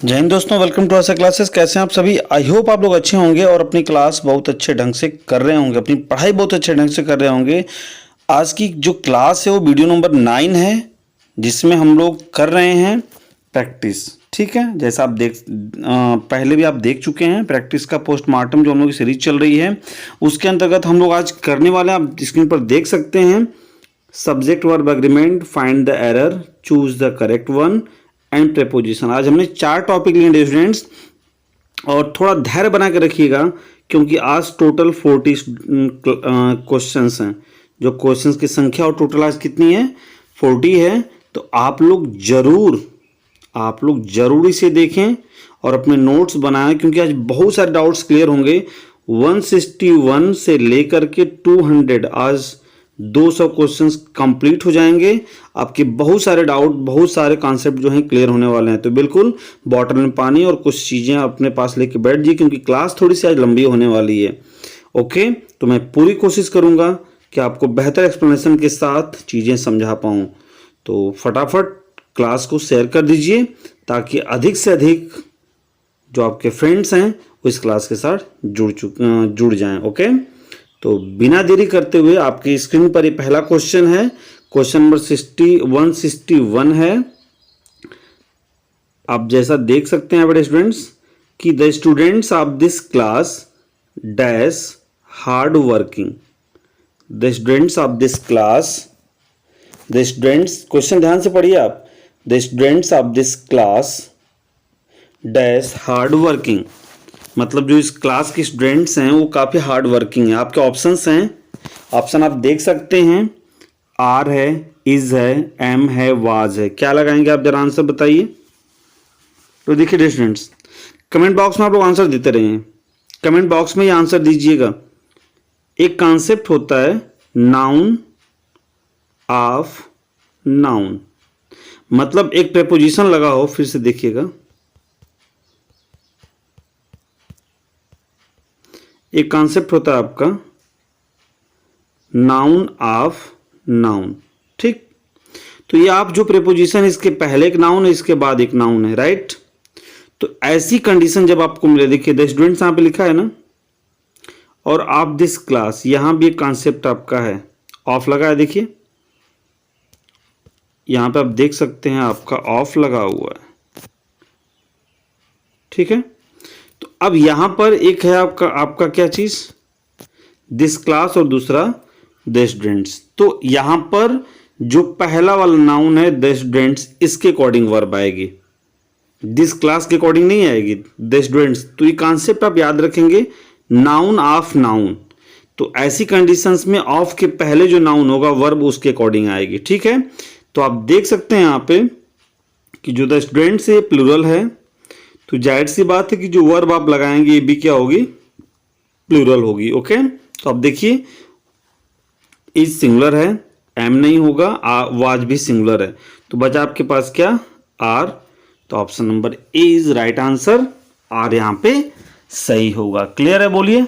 जय हिंद दोस्तों, welcome to Asha classes. कैसे हैं आप सभी? आई होप आप लोग अच्छे होंगे और अपनी क्लास बहुत अच्छे ढंग से कर रहे होंगे, अपनी पढ़ाई बहुत अच्छे ढंग से कर रहे होंगे। आज की जो क्लास है वो वीडियो नंबर 9 है, जिसमें हम लोग कर रहे हैं प्रैक्टिस। ठीक है, जैसा आप पहले भी आप देख चुके हैं प्रैक्टिस का पोस्टमार्टम जो हम लोग की सीरीज चल रही है, उसके अंतर्गत हम लोग आज करने वाले हैं। आप स्क्रीन पर देख सकते हैं, subject verb agreement, find the error, choose the correct one and preposition. आज हमने 4 टॉपिक लिए स्टूडेंट्स, और थोड़ा धैर्य बना के रखिएगा क्योंकि आज टोटल 40 क्वेश्चंस हैं। जो क्वेश्चंस की संख्या और टोटल आज कितनी है? 40 है। तो आप लोग जरूर इसे देखें और अपने नोट्स बनाएं, क्योंकि आज बहुत सारे डाउट्स क्लियर होंगे। 161 से लेकर के 200 आज 200 क्वेश्चंस कंप्लीट हो जाएंगे। आपके बहुत सारे डाउट, बहुत सारे कॉन्सेप्ट जो हैं क्लियर होने वाले हैं। तो बिल्कुल बॉटल में पानी और कुछ चीज़ें अपने पास लेके बैठ जाइए, क्योंकि क्लास थोड़ी सी आज लंबी होने वाली है। ओके, तो मैं पूरी कोशिश करूंगा कि आपको बेहतर एक्सप्लेनेशन के साथ चीज़ें समझा पाऊँ। तो फटाफट क्लास को शेयर कर दीजिए ताकि अधिक से अधिक जो आपके फ्रेंड्स हैं वो इस क्लास के साथ जुड़ जाएं। ओके, तो बिना देरी करते हुए आपकी स्क्रीन पर ये पहला क्वेश्चन है। क्वेश्चन नंबर 161 है। आप जैसा देख सकते हैं बड़े स्टूडेंट्स कि the students of this class dash hard working. The students of this class, the students, question ध्यान से पढ़िए आप। The students of this class dash hard working, मतलब जो इस क्लास के स्टूडेंट्स हैं वो काफ़ी हार्ड वर्किंग है। आपके ऑप्शंस हैं, ऑप्शन आप देख सकते हैं। आर है, इज है, एम है, वाज है। क्या लगाएंगे आप? जरा आंसर बताइए। तो देखिए स्टूडेंट्स, कमेंट बॉक्स में आप लोग आंसर देते रहिए। कमेंट बॉक्स में ये आंसर दीजिएगा। एक कॉन्सेप्ट होता है नाउन ऑफ नाउन, मतलब एक प्रेपोजिशन लगा हो। फिर से देखिएगा, एक कॉन्सेप्ट होता है आपका नाउन ऑफ नाउन। ठीक, तो ये आप जो प्रेपोजिशन, इसके पहले एक नाउन है, इसके बाद एक नाउन है, राइट। तो ऐसी कंडीशन जब आपको मिले, देखिए द स्टूडेंट्स यहां पे लिखा है ना, और ऑफ दिस क्लास, यहां भी एक कॉन्सेप्ट आपका है, ऑफ लगा है। देखिए यहां पे आप देख सकते हैं आपका ऑफ लगा हुआ है। ठीक है, तो अब यहां पर एक है आपका क्या चीज? दिस क्लास, और दूसरा द स्टूडेंट्स। तो यहां पर जो पहला वाला नाउन है द स्टूडेंट्स, इसके अकॉर्डिंग वर्ब आएगी, दिस क्लास के अकॉर्डिंग नहीं आएगी, द स्टूडेंट्स। तो ये कॉन्सेप्ट आप याद रखेंगे, नाउन ऑफ नाउन। तो ऐसी कंडीशंस में ऑफ के पहले जो नाउन होगा वर्ब उसके अकॉर्डिंग आएगी। ठीक है, तो आप देख सकते हैं यहां पे कि जो द स्टूडेंट्स है प्लूरल है, तो जाहिर सी बात है कि जो वर्ब आप लगाएंगे ये भी क्या होगी? प्लूरल होगी। ओके, तो अब देखिए इज सिंगुलर है, एम नहीं होगा, वाज भी सिंगुलर है, तो बचा आपके पास क्या? आर। तो option number A is right answer. Are यहां पे सही होगा। क्लियर है? बोलिए।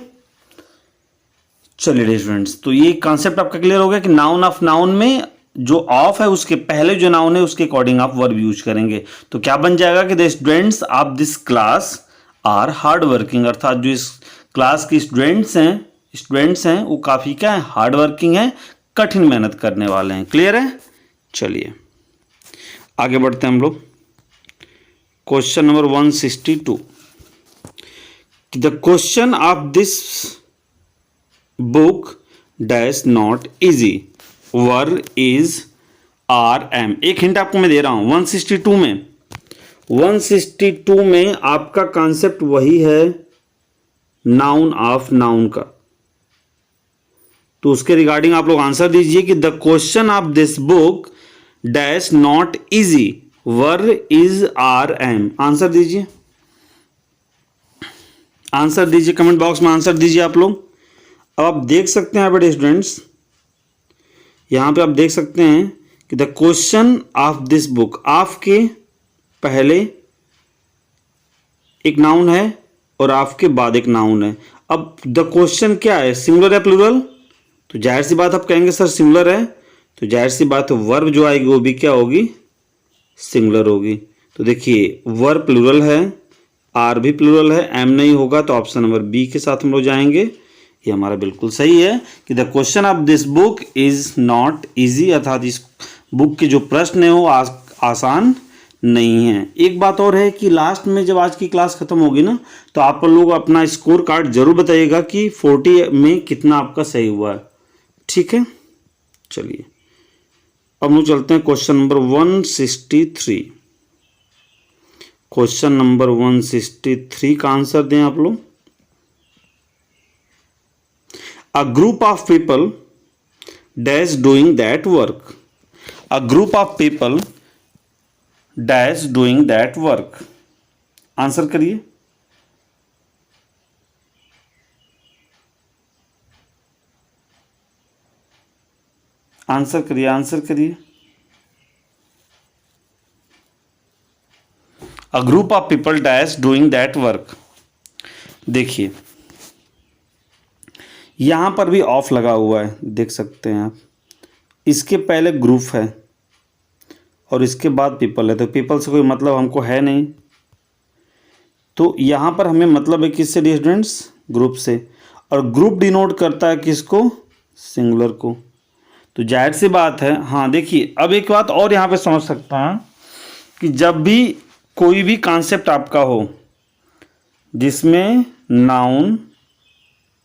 चलिए स्टूडेंट्स, तो ये कॉन्सेप्ट आपका क्लियर हो गया कि नाउन ऑफ नाउन में जो ऑफ है उसके पहले जो नाउन है उसके अकॉर्डिंग आप वर्ब यूज करेंगे। तो क्या बन जाएगा कि the students of this class are hard working, अर्थात जो इस क्लास के स्टूडेंट्स हैं वो काफी क्या है? हार्ड वर्किंग है, कठिन मेहनत करने वाले हैं। क्लियर है? चलिए आगे बढ़ते हैं हम लोग। Question number 162, the question of this book dash not easy, were is are am. एक हिंट आपको मैं दे रहा हूं। 162 में आपका कॉन्सेप्ट वही है नाउन ऑफ नाउन का। तो उसके रिगार्डिंग आप लोग आंसर दीजिए कि the question of this book dash not easy, were is are am. Answer दीजिए, आंसर दीजिए, कमेंट बॉक्स में आंसर दीजिए आप लोग। अब आप देख सकते हैं बड़े स्टूडेंट्स, यहां पे आप देख सकते हैं कि the question of this book, of के पहले एक नाउन है और ऑफ के बाद एक नाउन है। अब द क्वेश्चन क्या है? सिंगुलर है प्लूरल? तो जाहिर सी बात आप कहेंगे सर सिंगुलर है, तो जाहिर सी बात वर्ब जो आएगी वो भी क्या होगी? सिंगुलर होगी। तो देखिए वर प्लूरल है, आर भी प्लूरल है, एम नहीं होगा, तो ऑप्शन नंबर बी के साथ हम लोग जाएंगे। ये हमारा बिल्कुल सही है कि the question of this book is not easy, अर्थात इस बुक के जो प्रश्न है वो आसान नहीं है। एक बात और है कि लास्ट में जब आज की क्लास खत्म होगी ना, तो आप लोग अपना स्कोर कार्ड जरूर बताइएगा कि 40 में कितना आपका सही हुआ है। ठीक है, चलिए अब हम लोग चलते हैं क्वेश्चन नंबर 163। क्वेश्चन नंबर 163 का आंसर दें आप लोग। A group of people dash doing that work. A group of people dash doing that work. Answer करिए। आंसर करिए, आंसर करिए। A group of people dash doing that work. देखिए यहां पर भी ऑफ लगा हुआ है, देख सकते हैं आप। इसके पहले ग्रुप है और इसके बाद पीपल है, तो पीपल से कोई मतलब हमको है नहीं। तो यहां पर हमें मतलब है किससे स्टूडेंट्स? ग्रुप से। और ग्रुप डिनोट करता है किसको? सिंगुलर को। तो जाहिर सी बात है। हाँ देखिए अब एक बात और यहाँ पे समझ सकता है कि जब भी कोई भी कॉन्सेप्ट आपका हो जिसमें नाउन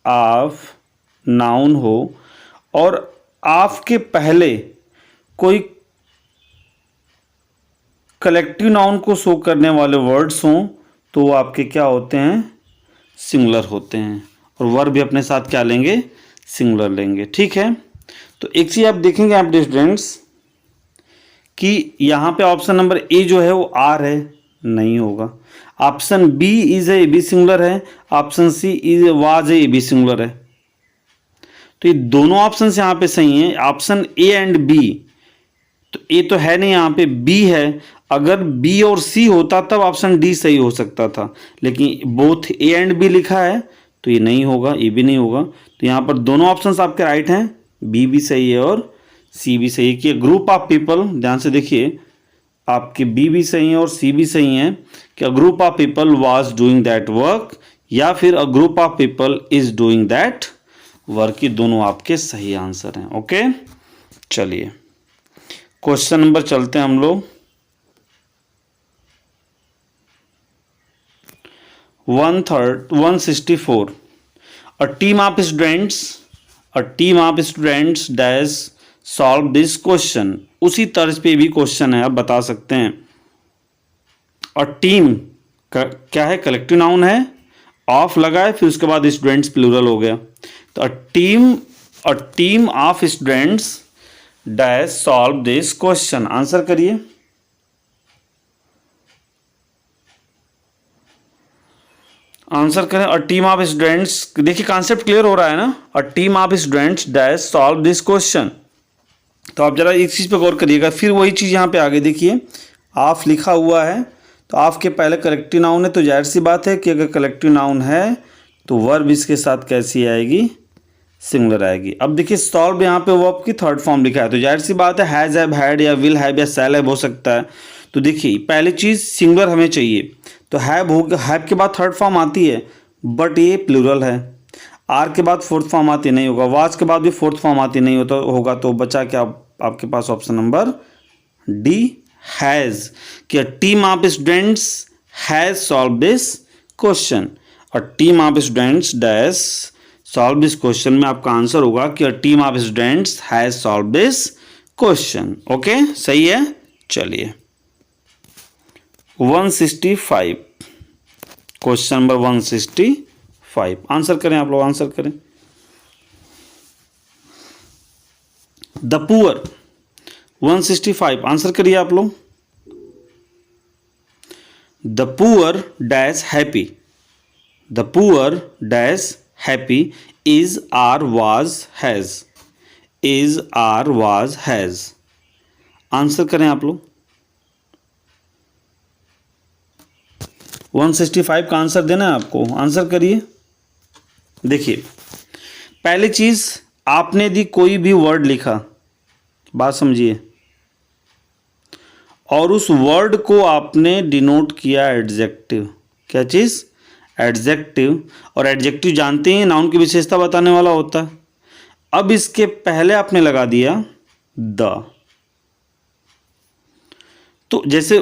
ऑफ नाउन हो और आपके पहले कोई कलेक्टिव नाउन को शो करने वाले वर्ड्स हों, तो वो आपके क्या होते हैं? सिंगुलर होते हैं। और वर्ब भी अपने साथ क्या लेंगे? सिंगुलर लेंगे। ठीक है, तो एक चीज़ आप देखेंगे आप स्टूडेंट्स कि यहाँ पे ऑप्शन नंबर ए जो है वो आर है, नहीं होगा। Option B is A B singular है, option C is was A B singular है। तो ये दोनों ऑप्शन यहाँ पे सही हैं, ऑप्शन ए एंड बी। तो ए तो है नहीं, यहाँ पे बी है। अगर बी और सी होता तब ऑप्शन डी सही हो सकता था, लेकिन बोथ ए एंड बी लिखा है तो ये नहीं होगा, ए भी नहीं होगा। तो यहाँ पर दोनों ऑप्शंस आपके राइट हैं, बी भी सही है और सी भी सही है। कि ग्रुप ऑफ पीपल, ध्यान से देखिए, आपके बी भी सही है और सी भी सही है कि a group of people was doing that work, या फिर a group of people is doing that work. ये दोनों आपके सही आंसर हैं। ओके, चलिए क्वेश्चन नंबर चलते हैं हम लोग। 164। A team of students dash solve this question. उसी तर्ज पे भी क्वेश्चन है, आप बता सकते हैं। और टीम क्या है? कलेक्टिव नाउन है, ऑफ लगा है, फिर उसके बाद स्टूडेंट्स प्लूरल हो गया। तो a team of students dash solve this question. Answer करिए। आंसर करें। अ टीम ऑफ स्टूडेंट्स, देखिए कॉन्सेप्ट क्लियर हो रहा है ना। A team of students dash solve this question. तो आप जरा एक चीज़ पे गौर करिएगा, फिर वही चीज़ यहाँ पे आगे देखिए, ऑफ लिखा हुआ है, तो ऑफ के पहले कलेक्टिव नाउन है, तो जाहिर सी बात है कि अगर कलेक्टिव नाउन है तो वर्ब इसके साथ कैसी आएगी? सिंगुलर आएगी। अब देखिए सॉल्व यहाँ पे वर्ब की थर्ड फॉर्म लिखा है, तो जाहिर सी बात है हैज़ हैव हैड या विल हैव या शैल हैव हो सकता है। तो देखिए पहली चीज़ सिंगुलर हमें चाहिए, तो हैव होगा, हैव के बाद थर्ड फॉर्म आती है बट ये प्लूरल है। आर के बाद फोर्थ फॉर्म आती नहीं होगा, वाज के बाद भी फोर्थ फॉर्म आती नहीं होगा, तो बचा क्या आपके पास? Option number D, has. कि team of students has solve this question. और team of students dash solve this question में आपका आंसर होगा कि team of students has solve this question. Okay, सही है। चलिए 165, क्वेश्चन नंबर 165 आंसर करें आप लोग, आंसर करें। द पुअर 165 आंसर करिए आप लोग। The poor dash happy, the poor dash happy is are was has, is are was has. Answer करें आप लोग। 165 का आंसर देना है आपको, आंसर करिए। देखिए पहली चीज, आपने दी कोई भी वर्ड लिखा, बात समझिए, और उस वर्ड को आपने डिनोट किया एडजेक्टिव। क्या चीज़? एडजेक्टिव। और एडजेक्टिव जानते हैं नाउन की विशेषता बताने वाला होता है। अब इसके पहले आपने लगा दिया द। तो जैसे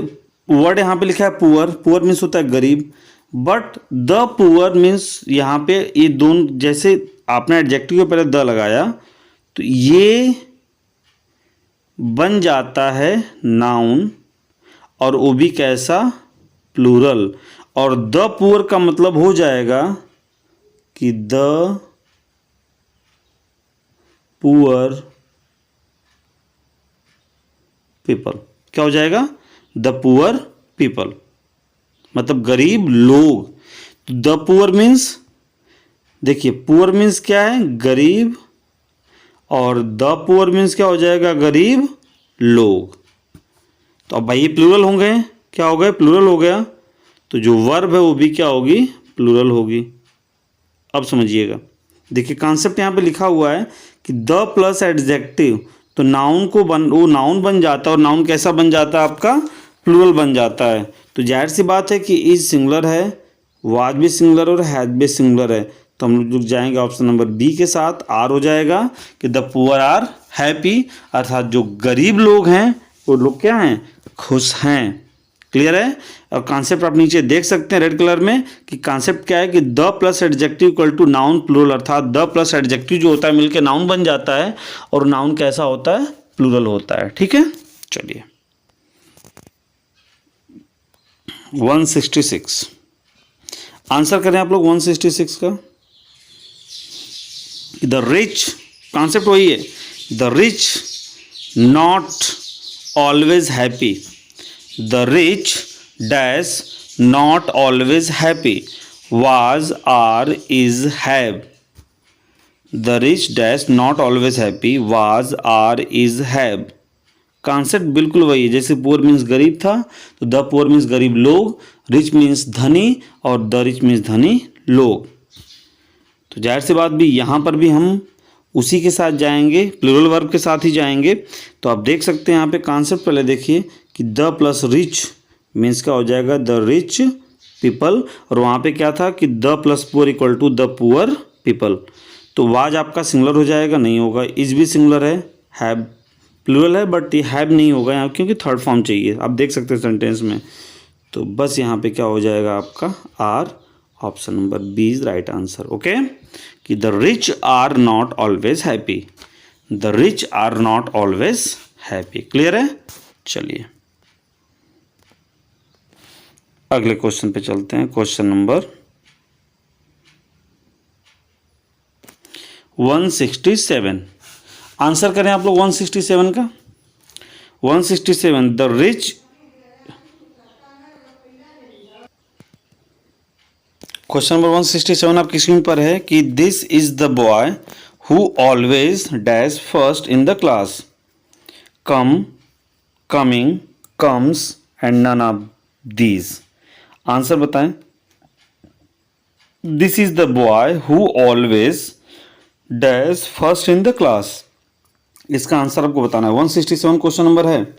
वर्ड यहाँ पे लिखा है पुअर, पुअर मीन्स होता है गरीब, बट द पुअर मीन्स यहाँ पे ये दोनों, जैसे आपने एडजेक्टिव के पहले द लगाया तो ये बन जाता है नाउन, और वो भी कैसा? प्लूरल। और द पुअर का मतलब हो जाएगा कि द पुअर पीपल। क्या हो जाएगा? द पुअर पीपल, मतलब गरीब लोग। तो द पुअर मीन्स, देखिए पुअर मीन्स क्या है? गरीब, और द पुअर मीन्स क्या हो जाएगा? गरीब लोग। तो अब भाई ये प्लूरल होंगे, क्या हो गए? प्लूरल हो गया। तो जो वर्ब है वो भी क्या होगी? प्लूरल होगी। अब समझिएगा, देखिए कॉन्सेप्ट यहाँ पे लिखा हुआ है कि द प्लस एडजेक्टिव, तो नाउन को वो नाउन बन जाता है, और नाउन कैसा बन जाता है आपका? प्लूरल बन जाता है। तो जाहिर सी बात है कि इज सिंगुलर है, वाज भी सिंगुलर और हैज भी सिंगुलर है। तो हम लोग जाएंगे ऑप्शन नंबर बी के साथ, आर हो जाएगा कि द पुअर आर हैप्पी, अर्थात जो गरीब लोग हैं वो लोग क्या हैं? खुश हैं। क्लियर है? और कॉन्सेप्ट आप नीचे देख सकते हैं रेड कलर में कि कॉन्सेप्ट क्या है कि the plus adjective equal to noun plural, अर्थात द प्लस एडजेक्टिव जो होता है मिलकर नाउन बन जाता है, और नाउन कैसा होता है? प्लूरल होता है। ठीक है, चलिए 166 आंसर करें आप लोग 166 का। द रिच, कॉन्सेप्ट वही है, the rich not always happy, the rich dash not always happy, was, are, is, have। The rich dash not always happy, was, are, is, have। Concept बिल्कुल वही है, जैसे पुअर मीन्स गरीब था तो the poor means गरीब लोग, rich means धनी, और द रिच मीन्स धनी लोग। तो जाहिर सी बात भी यहाँ पर भी हम उसी के साथ जाएंगे, प्लूरल वर्ब के साथ ही जाएंगे। तो आप देख सकते हैं यहाँ पे कॉन्सेप्ट पहले देखिए कि द प्लस रिच मीन्स क्या हो जाएगा? द रिच पीपल, और वहाँ पे क्या था कि the plus poor equal to the poor people. तो वाज आपका सिंगुलर हो जाएगा? नहीं होगा। इज भी सिंगुलर है, हैव प्लूरल है, बट ये हैव नहीं होगा यहाँ क्योंकि थर्ड फॉर्म चाहिए, आप देख सकते हैं सेंटेंस में। तो बस यहाँ पे क्या हो जाएगा आपका? Are, option number B is right answer. Okay, कि the rich are not always happy, the rich are not always happy. Clear है? चलिए अगले क्वेश्चन पे चलते हैं। क्वेश्चन नंबर 167 आंसर करें आप लोग 167 का। 167 द रिच, क्वेश्चन नंबर 167 आपकी स्क्रीन पर है कि this is the boy who always dash first in the class, come, coming, comes and none of these. Answer बताएं। This is the boy who always dash first in the class, इसका answer आपको बताना है। 167 question number है,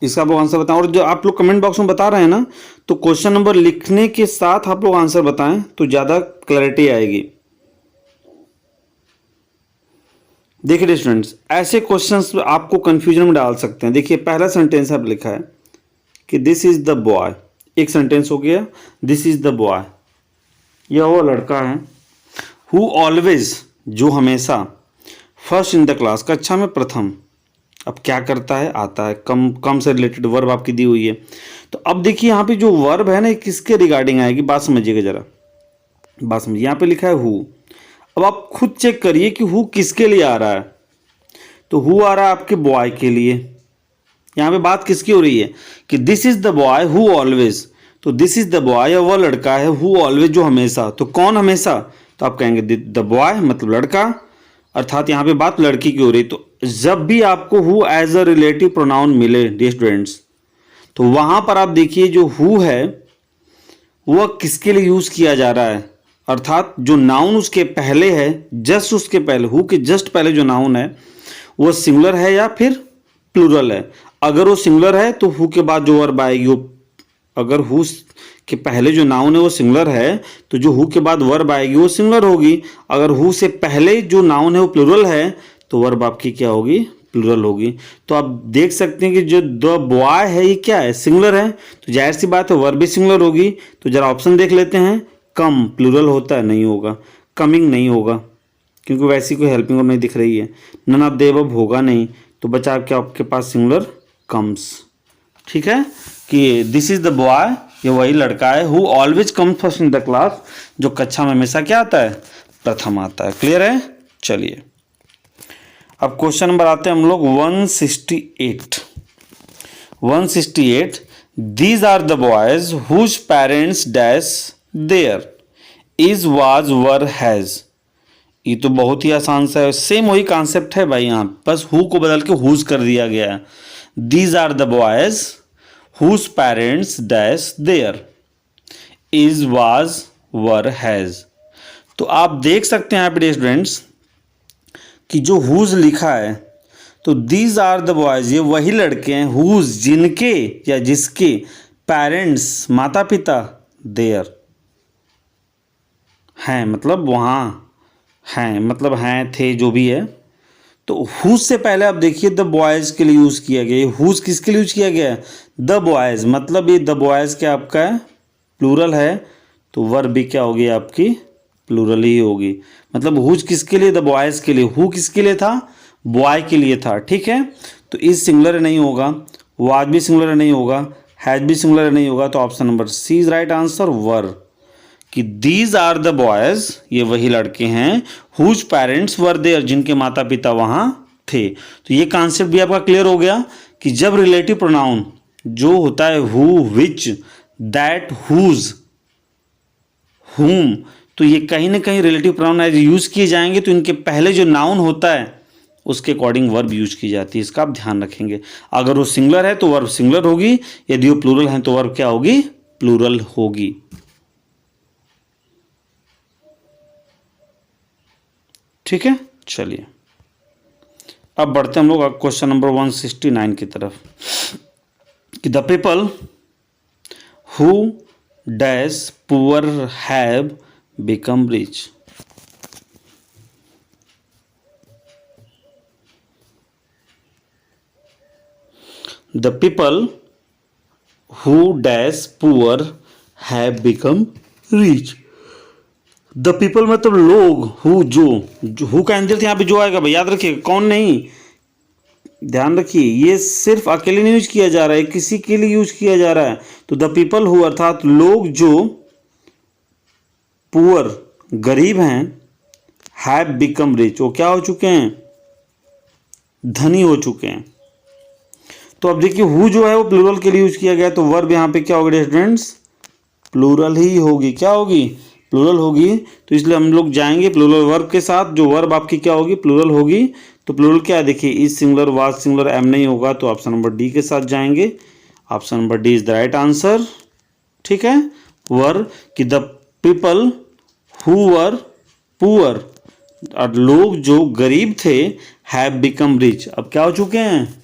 इसका आप लोग answer बताएं। और जो आप लोग कमेंट बॉक्स में बता रहे हैं ना, तो क्वेश्चन नंबर लिखने के साथ आप लोग आंसर बताएं तो ज़्यादा क्लैरिटी आएगी। देखिए स्टूडेंट्स, ऐसे क्वेश्चंस आपको कंफ्यूजन में डाल सकते हैं। देखिए पहला सेंटेंस आप लिखा है कि दिस इज द बॉय, एक सेंटेंस हो गया, दिस इज द बॉय, यह वो लड़का है, हु ऑलवेज जो हमेशा, फर्स्ट इन द क्लास कक्षा में प्रथम, अब क्या करता है? आता है। कम से रिलेटेड वर्ब आपकी दी हुई है। तो अब देखिए यहाँ पे जो वर्ब है ना, किसके रिगार्डिंग आएगी, बात समझिएगा जरा, बात समझिए। यहाँ पे लिखा है हु, अब आप खुद चेक करिए कि हु किसके लिए आ रहा है। तो हु आ रहा है आपके बॉय के लिए। यहाँ पे बात किसकी हो रही है कि this is the boy who always, तो दिस इज द बॉय, वह लड़का है, हु ऑलवेज जो हमेशा, तो कौन हमेशा? तो आप कहेंगे द बॉय मतलब लड़का, अर्थात यहाँ पे बात लड़की की हो रही। तो जब भी आपको who as a relative pronoun मिले डियर स्टूडेंट्स, तो वहां पर आप देखिए जो हु है वह किसके लिए यूज किया जा रहा है, अर्थात जो नाउन उसके पहले है, जस्ट उसके पहले, हु के जस्ट पहले जो नाउन है वो सिंगुलर है या फिर प्लूरल है। अगर वो सिंगुलर है तो हु के बाद जो वर्ब आएगी वो, अगर हु के पहले जो नाउन है वो सिंगुलर है तो जो हु के बाद वर्ब आएगी वो सिंगुलर होगी। अगर हु से पहले जो नाउन है वो प्लूरल है तो वर्ब आपकी क्या होगी, प्लूरल होगी। तो आप देख सकते हैं कि जो द बॉय है ये क्या है, सिंगुलर है, तो जाहिर सी बात है वर्ब भी सिंगुलर होगी। तो जरा ऑप्शन देख लेते हैं, कम प्लूरल होता है, नहीं होगा। कमिंग नहीं होगा क्योंकि वैसी कोई हेल्पिंग वर्ब नहीं दिख रही है। नन ऑफ द अबव होगा नहीं, तो बचा क्या आपके पास सिंगुलर कम्स। ठीक है कि दिस इज द बॉय, ये वही लड़का है, who always comes first in the class, जो कक्षा में हमेशा क्या आता है, प्रथम आता है। क्लियर है। चलिए अब क्वेश्चन नंबर आते हैं हम लोग 168। These are the boys whose parents dash their is was were has. ये तो बहुत ही आसान सा है, सेम वही कॉन्सेप्ट है भाई, यहाँ बस हु को बदल के हुज कर दिया गया है। These are the boys whose parents dash their is was were has. तो आप देख सकते हैं यहाँ पे स्टूडेंट्स कि जो हुज लिखा है तो दीज आर द बॉयज, ये वही लड़के हैं, हुज जिनके या जिसके पेरेंट्स माता पिता देयर हैं, मतलब वहाँ हैं, मतलब हैं थे, जो भी है। तो हुज से पहले आप देखिए द बॉयज के लिए यूज़ किया गया। हुज किसके लिए यूज किया गया है, द बॉयज, मतलब ये द बॉयज क्या आपका है, प्लूरल है, तो वर्ब भी क्या होगी आपकी, प्लूरल ही होगी। मतलब हुज किसके लिए, द बॉयज के लिए। हु किसके लिए था, बॉय के लिए था। ठीक है, तो इस सिंगुलर नहीं होगा, वाज भी सिंगुलर नहीं होगा, हैज भी सिंगुलर नहीं होगा, तो option number C is right answer, were. कि दीज आर द बॉयज, ये वही लड़के हैं, हुज पेरेंट्स वर देयर, जिनके माता पिता वहां थे। तो ये कॉन्सेप्ट भी आपका क्लियर हो गया कि जब रिलेटिव प्रोनाउन जो होता है हु, विच, दैट, हुज, हुम, तो ये कहीं ना कहीं रिलेटिव प्रोनाउन एज यूज किए जाएंगे, तो इनके पहले जो नाउन होता है उसके अकॉर्डिंग वर्ब यूज की जाती है। इसका आप ध्यान रखेंगे। अगर वो सिंगुलर है तो वर्ब सिंगुलर होगी, यदि वो प्लूरल है तो वर्ब क्या होगी, प्लूरल होगी। ठीक है, चलिए अब बढ़ते हैं हम लोग क्वेश्चन नंबर 169 की तरफ। कि the people who dash poor have become rich. The people who dash poor have become rich. The people मतलब लोग, हु जो हु का आंसर यहाँ पे जो आएगा भाई याद रखिए, कौन नहीं, ध्यान रखिए, ये सिर्फ अकेले नहीं यूज किया जा रहा है, किसी के लिए यूज किया जा रहा है। तो द पीपल हु अर्थात लोग जो पुअर गरीब हैं, हैव बिकम रिच, वो क्या हो चुके हैं, धनी हो चुके हैं। तो अब देखिए हु जो है वो प्लूरल के लिए यूज किया गया, तो वर्ब यहाँ पे क्या होगा स्टूडेंट्स, प्लूरल ही होगी। क्या होगी, प्लूरल होगी। तो इसलिए हम लोग जाएंगे प्लूरल वर्ब के साथ, जो वर्ब आपकी क्या होगी, प्लूरल होगी। तो प्लूरल क्या है देखिए, is singular, was singular, am नहीं होगा, तो ऑप्शन नंबर डी के साथ जाएंगे। Option number D is the right answer. ठीक है, वर कि the people who were poor, और लोग जो गरीब थे, हैव बिकम रिच, अब क्या हो चुके हैं,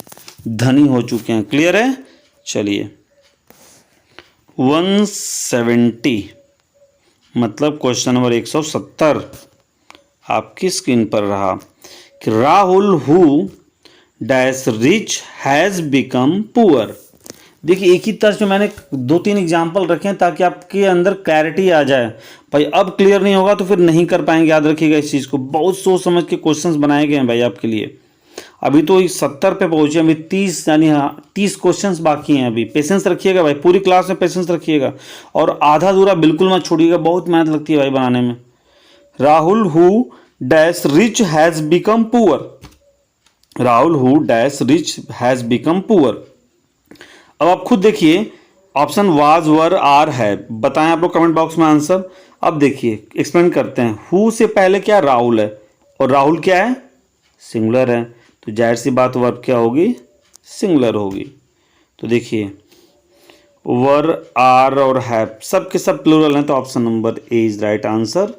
धनी हो चुके हैं। क्लियर है। चलिए 170 मतलब क्वेश्चन नंबर 170 आपकी स्क्रीन पर रहा कि Rahul who dash rich has become poor. देखिए एक ही तरह से मैंने 2-3 एग्जाम्पल रखे हैं ताकि आपके अंदर क्लैरिटी आ जाए। भाई अब क्लियर नहीं होगा तो फिर नहीं कर पाएंगे, याद रखिएगा इस चीज़ को। बहुत सोच समझ के क्वेश्चंस बनाए गए हैं भाई आपके लिए। अभी तो 70 पे पहुंचे, अभी 30 यानी 30 क्वेश्चंस बाकी हैं। अभी पेशेंस रखिएगा भाई, पूरी क्लास में पेशेंस रखिएगा और आधा अधूरा बिल्कुल मत छोड़िएगा, बहुत मेहनत लगती है भाई बनाने में। Rahul who dash rich has become poor. Rahul who dash rich has become poor. अब आप खुद देखिए, ऑप्शन वाज, वर, आर है, बताएं आप लोग कमेंट बॉक्स में आंसर। अब देखिए एक्सप्लेन करते हैं। हु से पहले क्या, राहुल है, और राहुल क्या है, सिंगुलर है, तो जाहिर सी बात वर्ब क्या होगी, सिंगुलर होगी। तो देखिए वर, आर और हैव सब के सब प्लूरल हैं, तो option number A is right answer.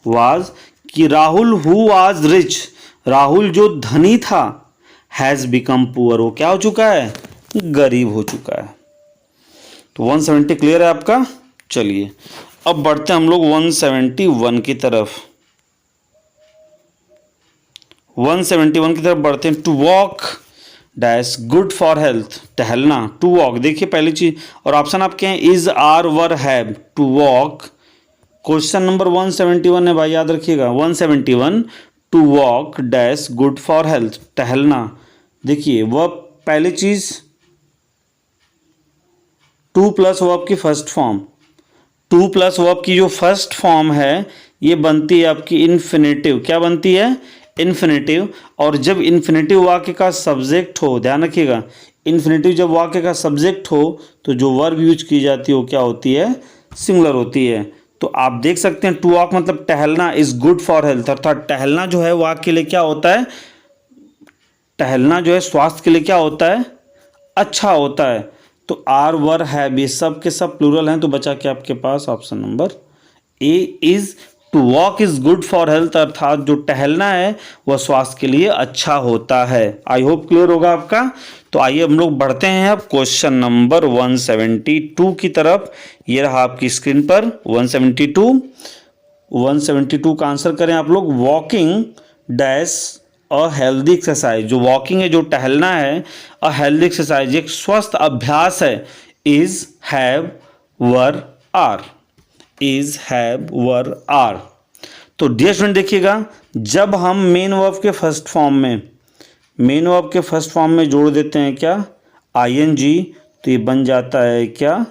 Was कि Rahul who was rich, Rahul जो धनी था, हैज़ बिकम पुअर, वो क्या हो चुका है, गरीब हो चुका है। तो 170 क्लियर है आपका। चलिए अब बढ़ते हैं हम लोग 171 की तरफ। 171 की तरफ बढ़ते हैं। To walk dash good for health, टहलना। टू वॉक देखिए पहली चीज, और ऑप्शन आपके हैं is are were have. To walk question number 171 है भाई, याद रखिएगा 171। To walk dash good for health, टहलना। देखिए वह पहली चीज टू प्लस वर्ब की first form, to plus verb की जो फर्स्ट फॉर्म है ये बनती है आपकी इन्फिनेटिव। क्या बनती है? इन्फिनेटिव। और जब इन्फिनेटिव वाक्य का सब्जेक्ट हो, ध्यान रखिएगा, इन्फिनेटिव जब वाक्य का सब्जेक्ट हो तो जो वर्ब यूज की जाती है वो क्या होती है? सिंगुलर होती है। तो आप देख सकते हैं टू वॉक मतलब टहलना इज गुड फॉर हेल्थ, अर्थात टहलना जो है वाक्य के लिए क्या होता है? टहलना जो है स्वास्थ्य के लिए क्या होता है? अच्छा होता है। तो आर वर हैव ये सब के सब प्लूरल हैं, तो बचा क्या आपके पास? Option number A is to walk is good for health, अर्थात जो टहलना है वह स्वास्थ्य के लिए अच्छा होता है। आई होप क्लियर होगा आपका। तो आइए हम लोग बढ़ते हैं अब क्वेश्चन नंबर 172 की तरफ। ये रहा आपकी स्क्रीन पर 172 का आंसर करें आप लोग। Walking dash a healthy exercise, जो वॉकिंग है जो टहलना है, अ हेल्दी एक्सरसाइज एक स्वस्थ अभ्यास है, is have were are, is have were are. तो डियर स्टूडेंट देखिएगा, जब हम मेन वर्ब के फर्स्ट फॉर्म में, मेन वर्ब के फर्स्ट फॉर्म में जोड़ देते हैं क्या? आईएनजी, तो ये बन जाता है क्या?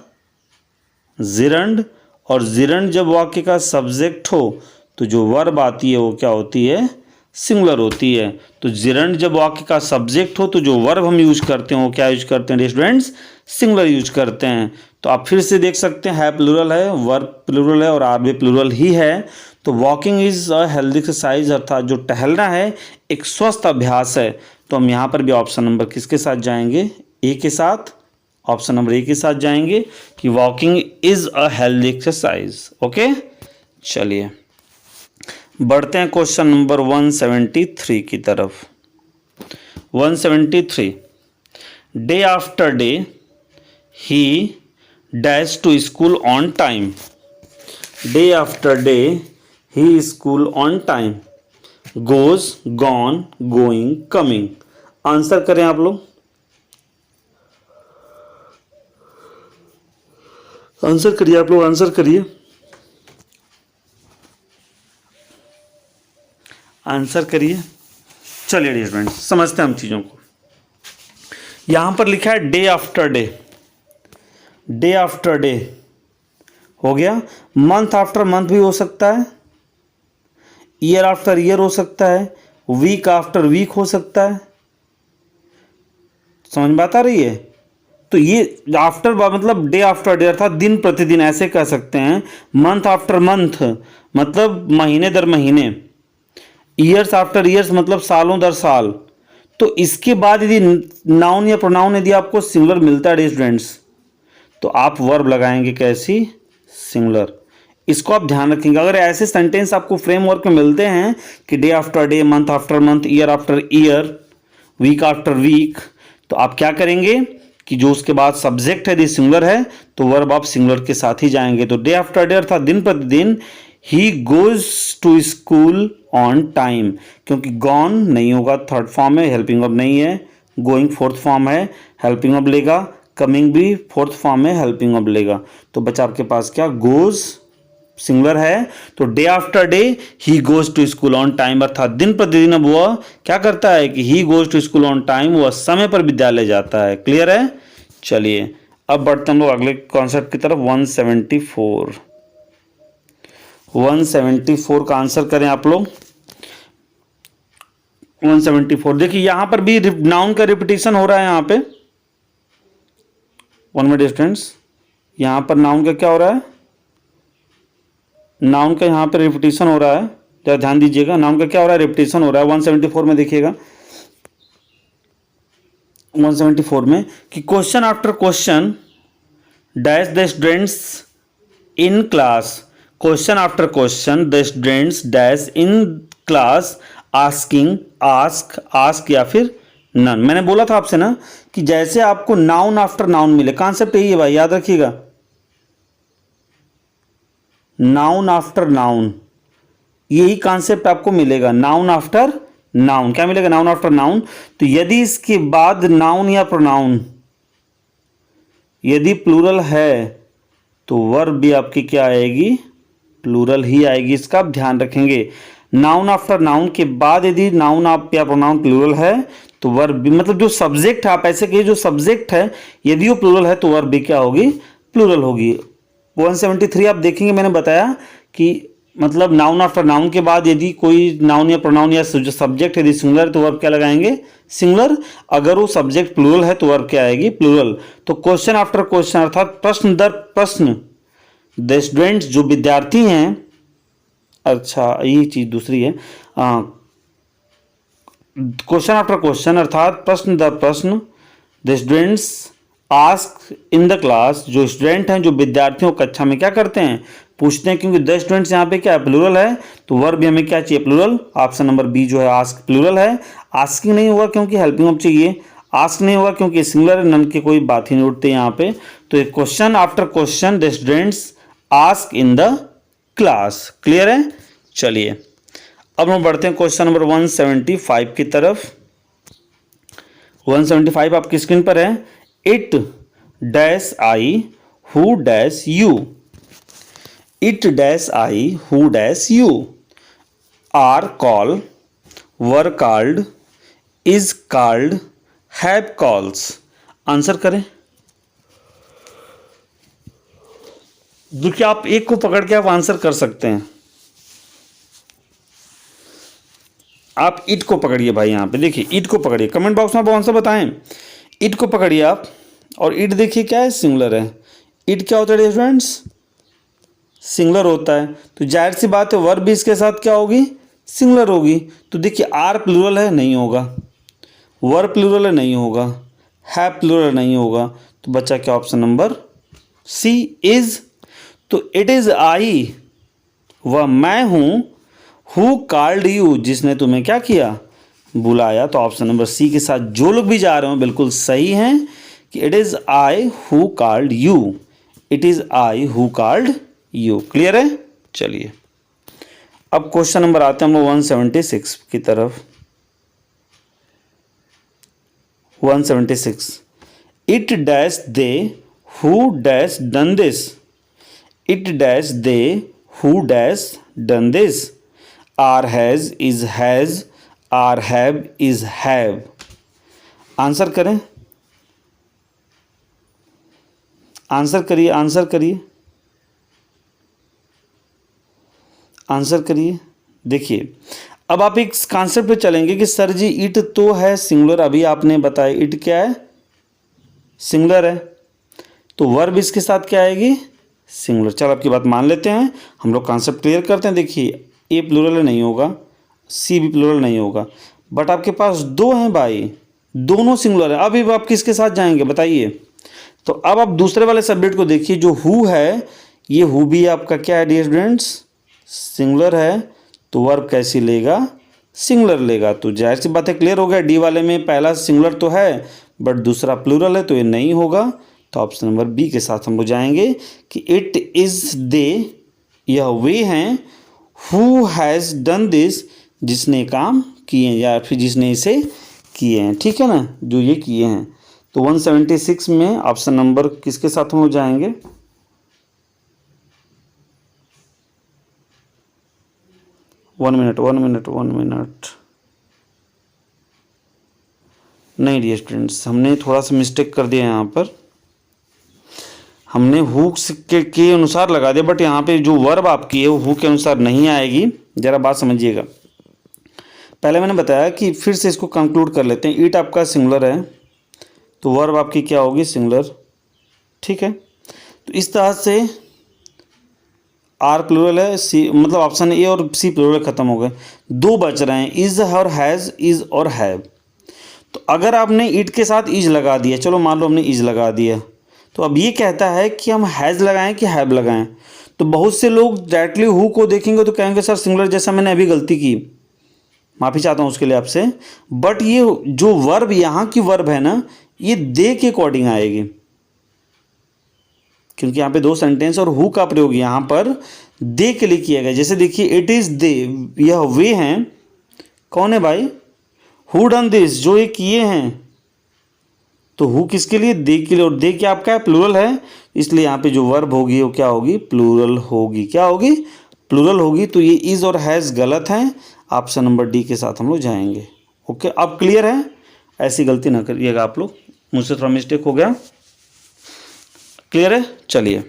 जिरंड। और जिरंड जब वाक्य का सब्जेक्ट हो तो जो वर्ब आती है वो क्या होती है? सिंगुलर होती है। तो जिरंड जब वाक्य का सब्जेक्ट हो तो जो वर्ब हम यूज करते हैं वो क्या यूज करते हैं स्टूडेंट्स? सिंगुलर यूज करते हैं। तो आप फिर से देख सकते हैं, है प्लूरल है, वर्ब प्लूरल है और आर भी प्लूरल ही है। तो walking is a healthy exercise, अर्थात जो टहलना है एक स्वस्थ अभ्यास है। तो हम यहाँ पर भी ऑप्शन नंबर किसके साथ जाएंगे? ए के साथ। ऑप्शन नंबर ए के साथ जाएंगे कि walking is a healthy exercise. Okay, चलिए बढ़ते हैं क्वेश्चन नंबर 173 की तरफ। 173 day after day he dash to school on time, day after day he school on time, goes gone going coming. Answer करें आप लोग, आंसर करिए आप लोग, आंसर करिए, आंसर करिए। चलिए डियर फ्रेंड्स समझते हैं हम चीज़ों को। यहां पर लिखा है day after day, day after day हो गया। मंथ आफ्टर मंथ भी हो सकता है, ईयर आफ्टर ईयर हो सकता है, वीक आफ्टर वीक हो सकता है। समझ में बात आ रही है? तो ये आफ्टर मतलब डे आफ्टर डे अर्थात दिन प्रतिदिन ऐसे कह सकते हैं। मंथ आफ्टर मंथ मतलब महीने दर महीने, ईयर्स आफ्टर ईयर्स मतलब सालों दर साल। तो इसके बाद यदि नाउन या प्रोनाउन यदि आपको सिंगुलर मिलता है स्टूडेंट्स तो आप वर्ब लगाएंगे कैसी? सिंगुलर। इसको आप ध्यान रखेंगे। अगर ऐसे सेंटेंस आपको फ्रेमवर्क में मिलते हैं कि day after day, month after month, year after year, week after week, तो आप क्या करेंगे कि जो उसके बाद सब्जेक्ट है यदि सिंगुलर है तो वर्ब आप सिंगुलर के साथ ही जाएंगे। तो डे आफ्टर डे अर्थात दिन प्रतिदिन, he goes to school on time, क्योंकि गॉन नहीं होगा, थर्ड फॉर्म है, हेल्पिंग वर्ब नहीं है, गोइंग फोर्थ फॉर्म है, हेल्पिंग वर्ब लेगा, कमिंग भी फोर्थ फॉर्म है, हेल्पिंग वर्ब लेगा। तो बच्चा आपके पास क्या? गोज सिंगुलर है, तो day after day he goes to school on time, अर्थात दिन प्रतिदिन अब वह क्या करता है कि he goes to school on time, वह समय पर विद्यालय जाता है। क्लियर है? चलिए अब बढ़ते हम लोग अगले कॉन्सेप्ट की तरफ। 174 का आंसर करें आप लोग। 174 देखिए यहां पर भी नाउन का रिपीटिशन हो रहा है। यहां पे वन मिनट स्टूडेंट्स, यहां पर नाउन का क्या हो रहा है? नाउन का यहां पर रिपीटिशन हो रहा है, जरा ध्यान दीजिएगा। नाउन का क्या हो रहा है? रिपीटिशन हो रहा है 174 में। देखिएगा 174 में कि question after question dash the students in class, question after question the students dash in class asking, ask या फिर नन। मैंने बोला था आपसे ना कि जैसे आपको नाउन आफ्टर नाउन मिले, कॉन्सेप्ट यही है भाई, याद रखिएगा, नाउन आफ्टर नाउन, यही कॉन्सेप्ट आपको मिलेगा, नाउन आफ्टर नाउन। क्या मिलेगा? Noun after noun. तो यदि इसके बाद नाउन या प्रोनाउन यदि प्लूरल है तो वर्ब भी आपकी क्या आएगी? प्लूरल ही आएगी। इसका आप ध्यान रखेंगे। नाउन आफ्टर नाउन के बाद यदि नाउन आप या प्रोनाउन प्लूरल है तो वर्ब भी, मतलब जो सब्जेक्ट है, आप ऐसे कहिए जो सब्जेक्ट है यदि वो प्लूरल है तो वर्ब भी क्या होगी? प्लूरल होगी। 173 आप देखेंगे, मैंने बताया कि मतलब नाउन आफ्टर नाउन के बाद यदि कोई नाउन या प्रोनाउन या जो सब्जेक्ट यदि सिंगुलर तो वर्ब क्या लगाएंगे? सिंगुलर। अगर वो सब्जेक्ट प्लूरल है तो वर्ब क्या आएगी? प्लूरल। तो क्वेश्चन आफ्टर क्वेश्चन अर्थात प्रश्न दर प्रश्न द स्टूडेंट्स जो विद्यार्थी हैं, अच्छा ये चीज दूसरी है, क्वेश्चन आफ्टर क्वेश्चन अर्थात प्रश्न दर प्रश्न the students ask in the class, जो स्टूडेंट हैं जो विद्यार्थियों कक्षा में क्या करते हैं? पूछते हैं। क्योंकि द स्टूडेंट्स यहाँ पे क्या है? प्लूरल है, तो वर्ब भी हमें क्या चाहिए? प्लूरल। ऑप्शन नंबर बी जो है आस्क प्लूरल है। आस्किंग नहीं होगा क्योंकि हेल्पिंग वर्ब चाहिए। आस्क नहीं होगा क्योंकि सिंगुलर है, नन की कोई बात ही नहीं उठती यहाँ पे। तो एक question after question the students ask in the class. Clear है? चलिए अब हम बढ़ते हैं क्वेश्चन नंबर 175 की तरफ। 175 आपकी स्क्रीन पर है। It dash I who dash you, it dash I who dash you, are call, were called, is called, have calls. Answer करें। देखिए आप एक को पकड़ के आप आंसर कर सकते हैं। आप इट को पकड़िए भाई, यहाँ पे देखिए इट को पकड़िए, कमेंट बॉक्स में आप आंसर बताएं। इट को पकड़िए आप, और इट देखिए क्या है? सिंगुलर है। इट क्या होता है स्टूडेंट्स? सिंगुलर होता है। तो जाहिर सी बात है वर्ब भी इसके साथ क्या होगी? सिंगुलर होगी। तो देखिए आर प्लूरल है, नहीं होगा। वर्ब प्लूरल है, नहीं होगा। है प्लूरल नहीं होगा। तो बच्चा क्या? Option number C is. तो इट इज आई, वह मैं हूं, हु कॉल्ड यू, जिसने तुम्हें क्या किया? बुलाया। तो ऑप्शन नंबर सी के साथ जो लोग भी जा रहे हो बिल्कुल सही हैं कि it is I who called you, it is I who called you. Clear है? चलिए अब क्वेश्चन नंबर आते हैं हम लोग 176 की तरफ। 176 it dash they who dash done this, it dash they who dash done this, are has is has, are have is have. Answer करें। आंसर करिए, आंसर करिए, आंसर करिए। देखिए अब आप एक कॉन्सेप्ट पे चलेंगे कि सर जी इट तो है सिंगुलर, अभी आपने बताया इट क्या है? सिंगुलर है। तो वर्ब इसके साथ क्या आएगी? सिंगुलर। चलो आपकी बात मान लेते हैं, हम लोग कॉन्सेप्ट क्लियर करते हैं। देखिए ए प्लूरल नहीं होगा, सी भी प्लूरल नहीं होगा, बट आपके पास दो हैं भाई, दोनों सिंगुलर है। अभी आप किसके साथ जाएंगे बताइए? तो अब आप दूसरे वाले सब्जेक्ट को देखिए, जो हु है, ये हु भी आपका क्या है डियर स्टूडेंट्स? सिंगुलर है। तो वर्ब कैसी लेगा? सिंगुलर लेगा। तो जाहिर सी बात है क्लियर हो गया। डी वाले में पहला सिंगुलर तो है बट दूसरा प्लूरल है, तो ये नहीं होगा। तो ऑप्शन नंबर बी के साथ हम लोग जाएंगे कि इट इज दे, यह वे हैं, हु हैज़ डन दिस, जिसने काम किए हैं या फिर जिसने इसे किए हैं। ठीक है ना, जो ये किए हैं। तो 176 में ऑप्शन नंबर किसके साथ हम लोग जाएंगे? One minute. नहीं डियर स्टूडेंट्स, हमने थोड़ा सा मिस्टेक कर दिया यहाँ पर। हमने हु के अनुसार लगा दिया, बट यहाँ पे जो वर्ब आपकी है वो हु के अनुसार नहीं आएगी। जरा बात समझिएगा। पहले मैंने बताया कि फिर से इसको कंक्लूड कर लेते हैं। ईट आपका सिंगुलर है तो वर्ब आपकी क्या होगी? सिंगुलर। ठीक है, तो इस तरह से आर प्लूरल है, सी मतलब ऑप्शन ए और सी प्लूरल खत्म हो गए। दो बच रहे हैं, इज और हैज़, इज और हैव। तो अगर आपने इट के साथ इज लगा दिया, चलो मान लो हमने इज लगा दिया, तो अब ये कहता है कि हम हैज़ लगाएं कि हैव लगाएं। तो बहुत से लोग डायरेक्टली हु को देखेंगे तो कहेंगे सर सिंगुलर, जैसा मैंने अभी गलती की। माफ़ी चाहता हूँ उसके लिए आपसे, बट ये जो वर्ब यहाँ की वर्ब है ना, ये दे के अकॉर्डिंग आएगी, क्योंकि यहाँ पे दो सेंटेंस और हु का प्रयोग यहाँ पर दे के लिए किया गया। जैसे देखिए इट इज़ दे, यह वे हैं, कौन है भाई, हु डन दिस, जो ये किए हैं, तो हु किसके लिए, दे के लिए, और दे क्या आपका है, प्लूरल है, इसलिए यहाँ पे जो वर्ब होगी वो क्या होगी, प्लूरल होगी। क्या होगी, प्लूरल होगी। तो ये इज़ और हैज़ गलत हैं, ऑप्शन नंबर डी के साथ हम लोग जाएंगे। ओके, अब क्लियर है, ऐसी गलती ना करिएगा आप लोग, मुझसे थोड़ा मिस्टेक हो गया। क्लियर है, चलिए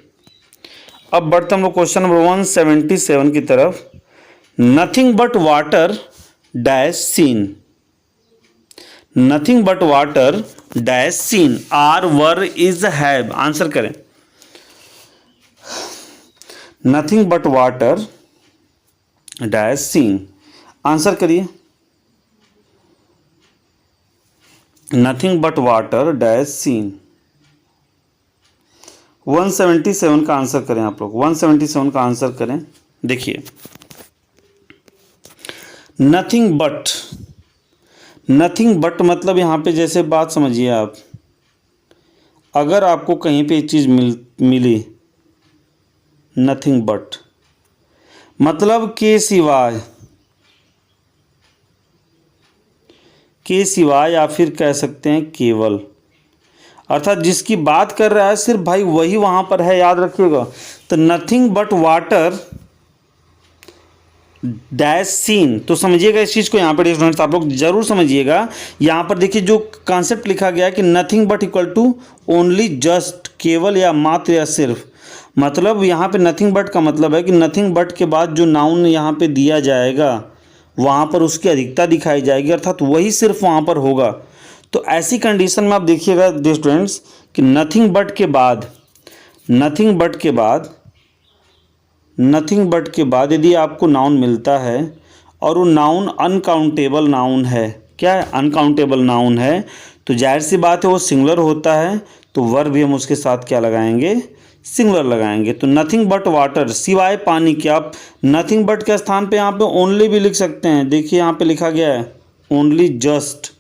अब बढ़ते हम लोग क्वेश्चन नंबर 177 की तरफ। Nothing but water dash seen, nothing but water dash seen, are were is have, answer करें। Nothing but water dash seen, answer करिए। Nothing but water dash seen, 177 का आंसर करें आप लोग, 177 का आंसर करें। देखिए नथिंग बट, नथिंग बट मतलब यहाँ पे जैसे बात समझिए आप, अगर आपको कहीं पे चीज़ मिली, नथिंग बट मतलब के सिवाय, के सिवाय, या फिर कह सकते हैं केवल, अर्थात जिसकी बात कर रहा है सिर्फ भाई वही वहाँ पर है, याद रखिएगा। तो nothing but water dash seen, तो समझिएगा इस चीज़ को, यहाँ पर स्टूडेंट्स आप लोग जरूर समझिएगा। यहाँ पर देखिए जो कॉन्सेप्ट लिखा गया है कि nothing but equal to only, just, केवल या मात्र या सिर्फ, मतलब यहाँ पे नथिंग बट का मतलब है कि नथिंग बट के बाद जो नाउन यहाँ पे दिया जाएगा वहाँ पर उसकी अधिकता दिखाई जाएगी, अर्थात वही सिर्फ वहाँ पर होगा। तो ऐसी कंडीशन में आप देखिएगा स्टूडेंट्स कि नथिंग बट के बाद, नथिंग बट के बाद, नथिंग बट के बाद यदि आपको नाउन मिलता है और वो नाउन अनकाउंटेबल नाउन है, क्या है, अनकाउंटेबल नाउन है, तो जाहिर सी बात है वो सिंगुलर होता है, तो वर्ब भी हम उसके साथ क्या लगाएंगे, सिंगुलर लगाएंगे। तो नथिंग बट वाटर, सिवाय पानी के, आप नथिंग बट के स्थान पे यहाँ पे ओनली भी लिख सकते हैं। देखिए यहाँ पे लिखा गया है ओनली, जस्ट,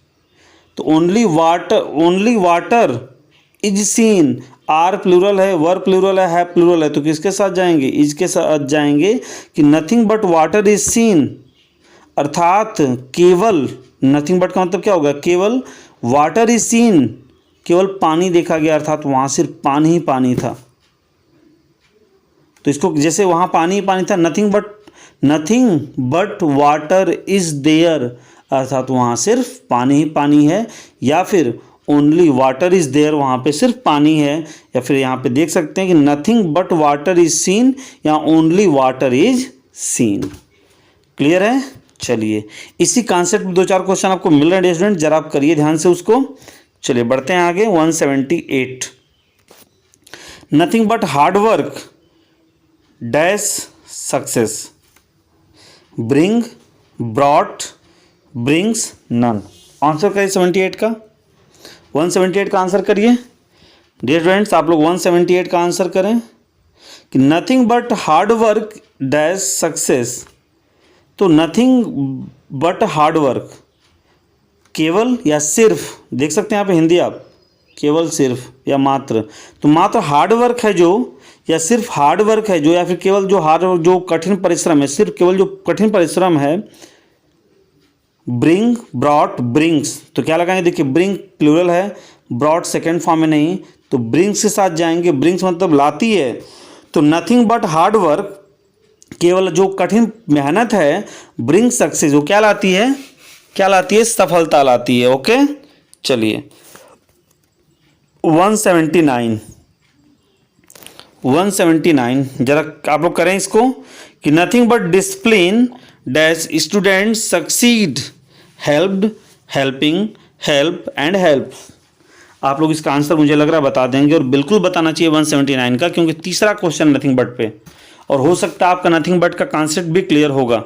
तो only water, only water is seen, are plural है, वर प्लूरल है प्लूरल है, तो किसके साथ जाएंगे, इज के साथ जाएंगे कि nothing but water is scene, अर्थात केवल, नथिंग बट का मतलब क्या होगा, केवल, वाटर इज सीन, केवल पानी देखा गया, अर्थात वहाँ सिर्फ पानी ही पानी था। तो इसको जैसे वहाँ पानी ही पानी था, nothing but water is there, अर्थात वहाँ सिर्फ पानी ही पानी है, या फिर ओनली वाटर इज देयर, वहाँ पे सिर्फ पानी है, या फिर यहाँ पे देख सकते हैं कि nothing but water is seen या only water is seen. Clear है, चलिए इसी कॉन्सेप्ट में दो चार क्वेश्चन आपको मिल रहे हैं स्टूडेंट, जरा आप करिए ध्यान से उसको। चलिए बढ़ते हैं आगे, 178, nothing but hard work dash success, bring, brought, brings, none, answer करिए 78 का, 178 का आंसर करिए डियर स्टूडेंट्स, आप लोग 178 का आंसर करें कि nothing but hard work dash success, तो नथिंग बट हार्ड वर्क, केवल या सिर्फ, देख सकते हैं यहाँ पे हिंदी आप, केवल, सिर्फ या मात्र, तो मात्र हार्ड वर्क है जो, या सिर्फ हार्ड वर्क है जो, या फिर केवल जो हार्ड वर्क, जो कठिन परिश्रम है, सिर्फ केवल जो कठिन परिश्रम है, ब्रिंग, ब्रॉट, ब्रिंग्स, तो क्या लगाएंगे, देखिए ब्रिंग प्लूरल है, ब्रॉट सेकेंड फॉर्म में नहीं, तो ब्रिंग्स के साथ जाएंगे, ब्रिंग्स मतलब लाती है, तो नथिंग बट हार्ड वर्क, केवल जो कठिन मेहनत है, ब्रिंग सक्सेस, वो क्या लाती है, क्या लाती है, सफलता लाती है। ओके, चलिए 179 जरा आप लोग करें इसको कि nothing but discipline dash student succeed, helped, helping, help and help. आप लोग इसका आंसर मुझे लग रहा है बता देंगे, और बिल्कुल बताना चाहिए 179 का, क्योंकि तीसरा क्वेश्चन नथिंग बट पे, और हो सकता है आपका नथिंग बट का कॉन्सेप्ट भी क्लियर होगा।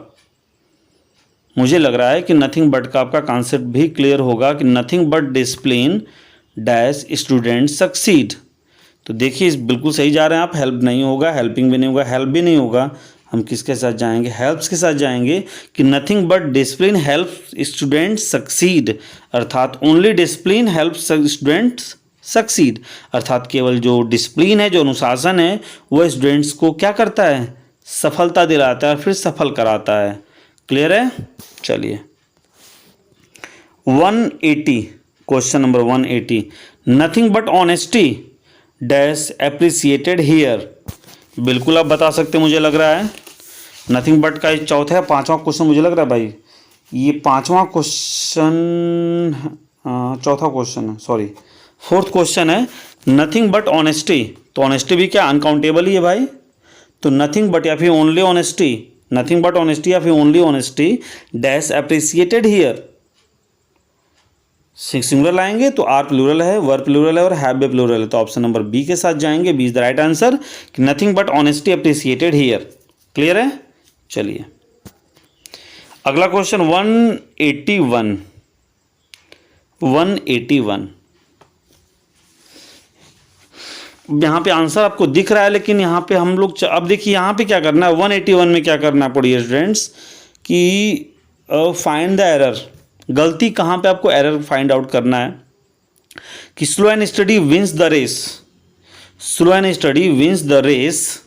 मुझे लग रहा है कि नथिंग बट का आपका कॉन्सेप्ट भी क्लियर होगा कि nothing but discipline dash student succeed, तो देखिए बिल्कुल सही जा रहे हैं आप, हेल्प नहीं होगा, हेल्पिंग भी नहीं होगा, हेल्प भी नहीं होगा, हम किसके साथ जाएंगे, हेल्प्स के साथ जाएंगे कि nothing but discipline helps student succeed, अर्थात only discipline helps student succeed, अर्थात केवल जो डिसिप्लिन है, जो अनुशासन है, वो स्टूडेंट्स को क्या करता है, सफलता दिलाता है, फिर सफल कराता है। क्लियर है। चलिए 180, question number 180, nothing but honesty dash appreciated here. बिल्कुल आप बता सकते हैं, मुझे लग रहा है नथिंग बट का चौथा या पांचवा क्वेश्चन मुझे लग रहा है भाई, ये पांचवा क्वेश्चन, चौथा क्वेश्चन है, सॉरी फोर्थ क्वेश्चन है, नथिंग बट ऑनेस्टी। तो ऑनेस्टी भी क्या अनकाउंटेबल ही है भाई, तो नथिंग बट या फिर only honesty, nothing but honesty या फिर only honesty dash appreciated here. Singular लाएंगे तो आर प्लूरल है, वर प्लूरल है और हैव बी प्लूरल है, तो ऑप्शन नंबर बी के साथ जाएंगे, B is the right answer, nothing but honesty appreciated here. Clear है। चलिए अगला क्वेश्चन 181, 181, यहाँ पे आंसर आपको दिख रहा है, लेकिन यहाँ पे हम लोग अब देखिए यहाँ पे क्या करना है, 181 में क्या करना पड़ी स्टूडेंट्स कि फाइंड द एरर, गलती कहाँ पे आपको एरर फाइंड आउट करना है कि slow and steady wins the race, slow and steady wins the race,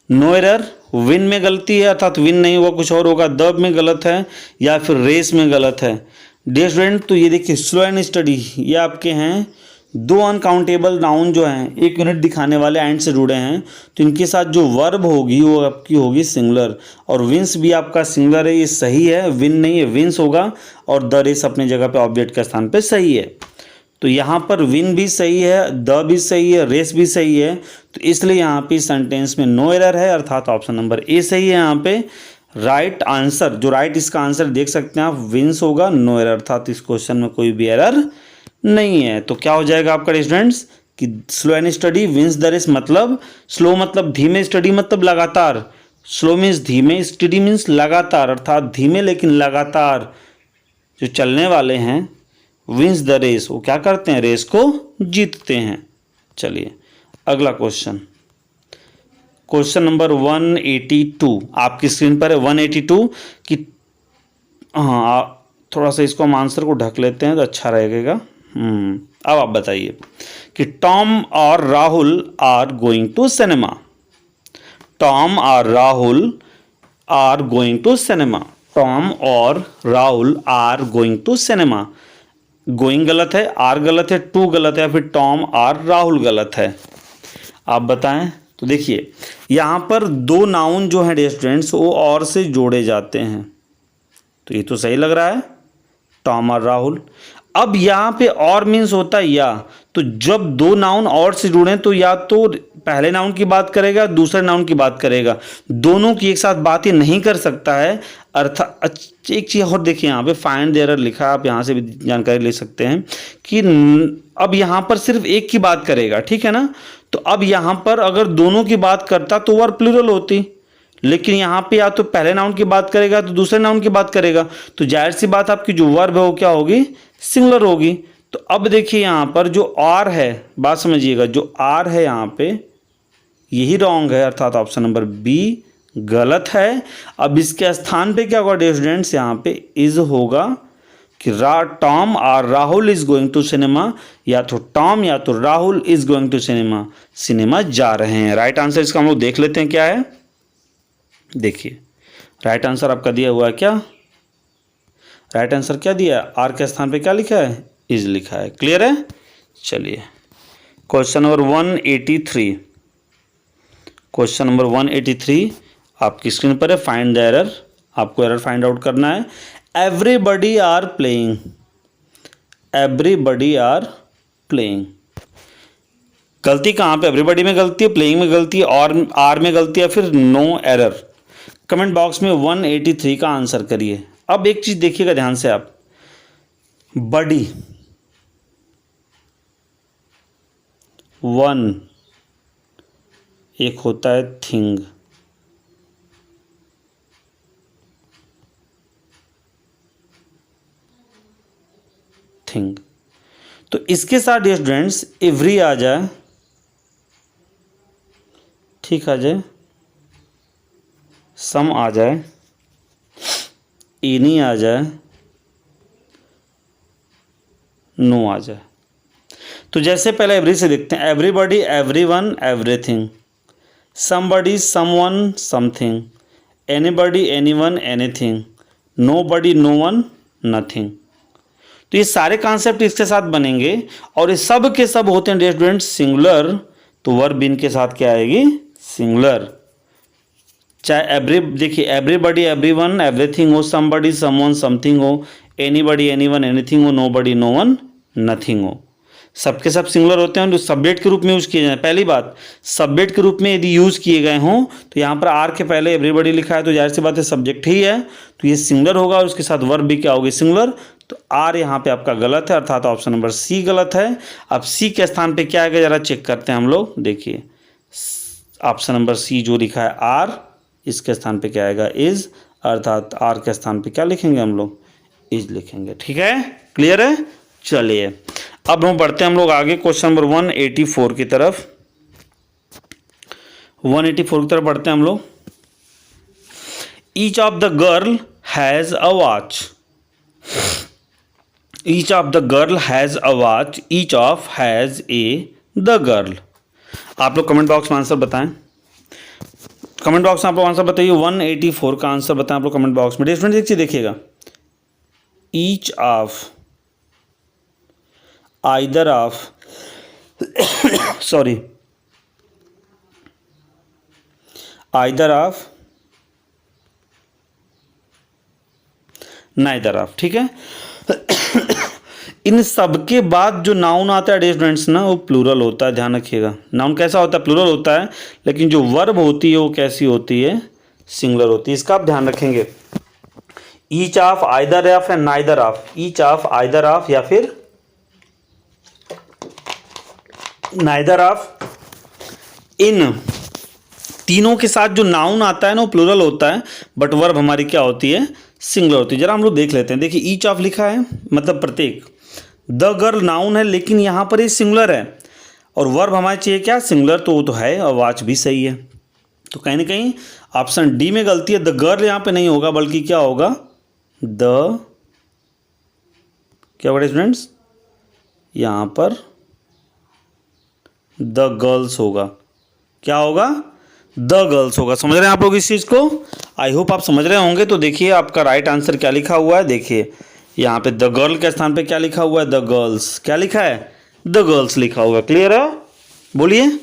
no error, win में गलती है अर्थात विन नहीं हुआ कुछ और होगा, द में गलत है या फिर रेस में गलत है। डियर स्टूडेंट तो ये देखिए स्लो एंड स्टडी ये आपके हैं दो अनकाउंटेबल नाउन जो हैं, एक यूनिट दिखाने वाले एंड से जुड़े हैं, तो इनके साथ जो वर्ब होगी वो आपकी होगी सिंगुलर, और विंस भी आपका सिंगुलर है, ये सही है, विन नहीं है विंस होगा, और द रेस अपने जगह पे ऑब्जेक्ट के स्थान पे सही है। तो यहाँ पर विन भी सही है, द भी सही है, रेस भी सही है, तो इसलिए यहाँ पे सेंटेंस में नो एरर है, अर्थात ऑप्शन नंबर ए सही है। यहाँ पे राइट आंसर, जो राइट इसका आंसर देख सकते हैं आप, विंस होगा, नो एरर, अर्थात इस क्वेश्चन में कोई भी एरर नहीं है। तो क्या हो जाएगा आपका स्टूडेंट्स कि slow and steady wins the race, मतलब स्लो मतलब धीमे, स्टडी मतलब लगातार, स्लो मीन्स धीमे, स्टडी मीन्स लगातार, अर्थात धीमे लेकिन लगातार जो चलने वाले हैं, विंस द रेस वो क्या करते हैं, रेस को जीतते हैं। चलिए अगला क्वेश्चन, क्वेश्चन नंबर 182 आपकी स्क्रीन पर है, 182 कि हाँ थोड़ा सा इसको हम आंसर को ढक लेते हैं तो अच्छा रहेगा। अब आप बताइए कि टॉम और Rahul are going to cinema, Tom और Rahul are going to cinema, Tom और Rahul are going to cinema, going गलत है, आर गलत है, टू गलत है, फिर टॉम और राहुल गलत है, आप बताएं। तो देखिए यहाँ पर दो नाउन जो हैं स्टूडेंट्स वो और से जोड़े जाते हैं, तो ये तो सही लग रहा है, टॉम और राहुल। अब यहाँ पे और मीन्स होता है या, तो जब दो नाउन और से जुड़े तो या तो पहले नाउन की बात करेगा, दूसरे नाउन की बात करेगा, दोनों की एक साथ बात ही नहीं कर सकता है। अर्थात एक चीज़ और देखिए यहाँ पे फाइंड द एरर लिखा है, आप यहाँ से भी जानकारी ले सकते हैं कि अब यहाँ पर सिर्फ एक की बात करेगा, ठीक है ना। तो अब यहाँ पर अगर दोनों की बात करता तो वर्ब प्लूरल होती, लेकिन यहाँ पे या तो पहले नाउन की बात करेगा तो दूसरे नाउन की बात करेगा, तो जाहिर सी बात आपकी जो वर्ब है वो क्या होगी, सिंगुलर होगी। तो अब देखिए यहाँ पर जो आर है, बात समझिएगा, जो आर है यहाँ पे यही रॉन्ग है, अर्थात ऑप्शन नंबर बी गलत है। अब इसके स्थान पे क्या होगा स्टूडेंट्स, यहाँ पे इज होगा कि टॉम और Rahul is going to cinema, या तो टॉम या तो Rahul is going to cinema, cinema जा रहे हैं। राइट आंसर इसका हम लोग देख लेते हैं क्या है। देखिए राइट आंसर आपका दिया हुआ है क्या, राइट आंसर क्या दिया है, आर के स्थान पे क्या लिखा है, इज लिखा है। क्लियर है। चलिए क्वेश्चन नंबर 183, क्वेश्चन नंबर 183 आपकी स्क्रीन पर है, फाइंड द एरर, आपको एरर फाइंड आउट करना है। Everybody are playing, everybody are playing, गलती कहाँ पे, एवरीबडी में गलती है, प्लेइंग में गलती है, और आर में गलती है, फिर नो एरर। कमेंट बॉक्स में 183 का आंसर करिए। अब एक चीज देखिएगा ध्यान से आप, बडी 1, एक होता है थिंग, थिंग, तो इसके साथ स्टूडेंट्स एवरी आ जाए, ठीक आ जाए, सम आ जाए, एनी आ जाए, नो आ जाए। तो जैसे पहले एवरी से देखते हैं, everybody, everyone, everything, somebody, someone, something, anybody, anyone, anything, nobody, no one, nothing. तो ये सारे कॉन्सेप्ट इसके साथ बनेंगे और ये सब के सब होते हैं स्टूडेंट सिंगुलर। तो वर्ब इनके साथ क्या आएगी? सिंगुलर। चाहे एवरी, देखिए एवरीबॉडी, एवरीवन, एवरीथिंग हो, समबडी, समवन, समथिंग हो, एनीबॉडी, एनीवन, एनीथिंग हो, नोबडी, नो वन, नथिंग हो, सबके सब सिंगुलर होते हैं। जो सब्जेक्ट के रूप में यूज किए जाए, पहली बात सब्जेक्ट के रूप में यदि यूज किए गए हों तो यहाँ पर आर के पहले एवरीबॉडी लिखा है तो जाहिर सी बात है सब्जेक्ट ही है, तो ये सिंगुलर होगा और उसके साथ वर्ब भी क्या होगी? सिंगुलर। तो आर यहाँ पे आपका गलत है, अर्थात ऑप्शन नंबर सी गलत है। अब सी के स्थान पे क्या आएगा जरा चेक करते हैं हम लोग। देखिए ऑप्शन नंबर सी जो लिखा है आर, इसके स्थान पे क्या आएगा? इज, अर्थात आर के स्थान पे क्या लिखेंगे हम लोग? इज लिखेंगे। ठीक है, क्लियर है? चलिए अब हम बढ़ते हैं हम लोग आगे क्वेश्चन नंबर 184 की तरफ। 184 की तरफ बढ़ते हैं हम लोग। Each of the girl has a watch, each of the girl has a watch, each of has a the girl. आप लोग कमेंट बॉक्स में आंसर बताएं, कमेंट बॉक्स में आप लोग आंसर बताइए। 184 का आंसर बताएं आप लोग कमेंट बॉक्स में। स्टूडेंट एक चीज देखिएगा, each of, either of sorry, either of, neither of। ठीक है इन सब के बाद जो नाउन आता है स्टूडेंट्स ना, वो प्लूरल होता है, ध्यान रखिएगा। नाउन कैसा होता है? प्लूरल होता है, लेकिन जो वर्ब होती है वो कैसी होती है? सिंगुलर होती है। इसका आप ध्यान रखेंगे। ईच ऑफ, आइदर ऑफ या neither of, each of, either of या फिर नाइदर ऑफ, इन तीनों के साथ जो नाउन आता है ना वो प्लूरल होता है, बट वर्ब हमारी क्या होती है? सिंगुलर होती है। जरा हम लोग देख लेते हैं। देखिए ईच ऑफ लिखा है मतलब प्रत्येक, द गर्ल नाउन है लेकिन यहाँ पर ये सिंगुलर है और वर्ब हमारे चाहिए क्या? सिंगुलर। तो वो तो है और वॉच भी सही है। तो कहीं ना कहीं ऑप्शन डी में गलती है। द गर्ल यहाँ पे नहीं होगा बल्कि क्या होगा? द, क्या वर्ड स्टूडेंट्स? यहाँ पर द गर्ल्स होगा। क्या होगा? द गर्ल्स होगा। समझ रहे हैं आप लोग इस चीज़ को? आई होप आप समझ रहे होंगे। तो देखिए आपका राइट आंसर क्या लिखा हुआ है। देखिए यहाँ पे द गर्ल के स्थान पे क्या लिखा हुआ है? The girls. क्या लिखा है? द गर्ल्स लिखा हुआ है। क्लियर है? बोलिए।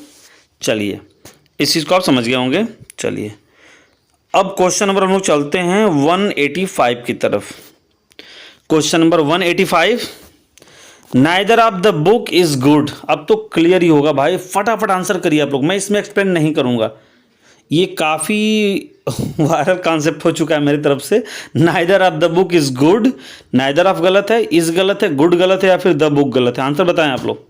चलिए इस चीज़ को आप समझ गए होंगे। चलिए अब क्वेश्चन नंबर हम लोग चलते हैं 185 की तरफ। Question number 185, neither of the book is good. अब तो क्लियर ही होगा भाई, फटाफट आंसर करिए आप लोग, मैं इसमें एक्सप्लेन नहीं करूंगा। ये काफ़ी वायरल कॉन्सेप्ट हो चुका है मेरी तरफ से। Neither of the book is good, neither of गलत है, इज गलत है, गुड गलत है या फिर द बुक गलत है? आंसर बताएं आप लोग,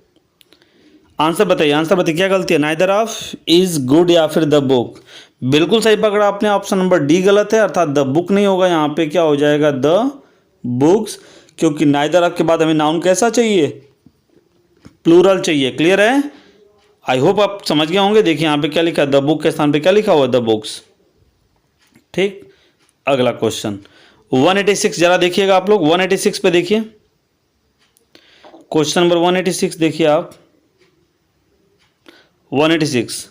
आंसर बताइए, आंसर बताइए क्या गलती है? नाइदर ऑफ, इज, गुड या फिर द बुक? बिल्कुल सही पकड़ा आपने, ऑप्शन नंबर डी गलत है, अर्थात द बुक नहीं होगा। यहाँ पे क्या हो जाएगा? द बुक्स, क्योंकि नाइदर ऑफ के बाद हमें नाउन कैसा चाहिए? प्लूरल चाहिए। क्लियर है? आई होप आप समझ गए होंगे। देखिए यहाँ पे क्या लिखा है? द बुक के स्थान पे क्या लिखा हुआ है? The books. ठीक, अगला क्वेश्चन 186 जरा देखिएगा आप लोग। 186 पे देखिए, क्वेश्चन नंबर 186 देखिए आप। 186,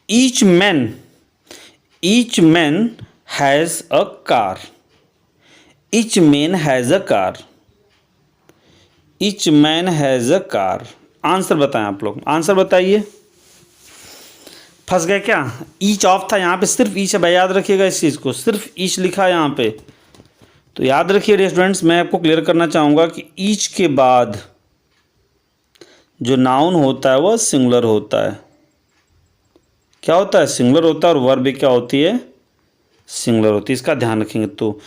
each man has a car, each man has a car, each man has a car. Answer बताएं आप लोग, आंसर बताइए। फंस गए क्या? ईच ऑफ था, यहाँ पे सिर्फ ईच है, याद रखिएगा इस चीज़ को, सिर्फ ईच लिखा है यहाँ पे। तो याद रखिए स्टूडेंट्स, मैं आपको क्लियर करना चाहूँगा कि ईच के बाद जो नाउन होता है वह सिंगुलर होता है। क्या होता है? सिंगुलर होता है और वर्ब भी क्या होती है? सिंगुलर होती है। इसका ध्यान रखेंगे। तो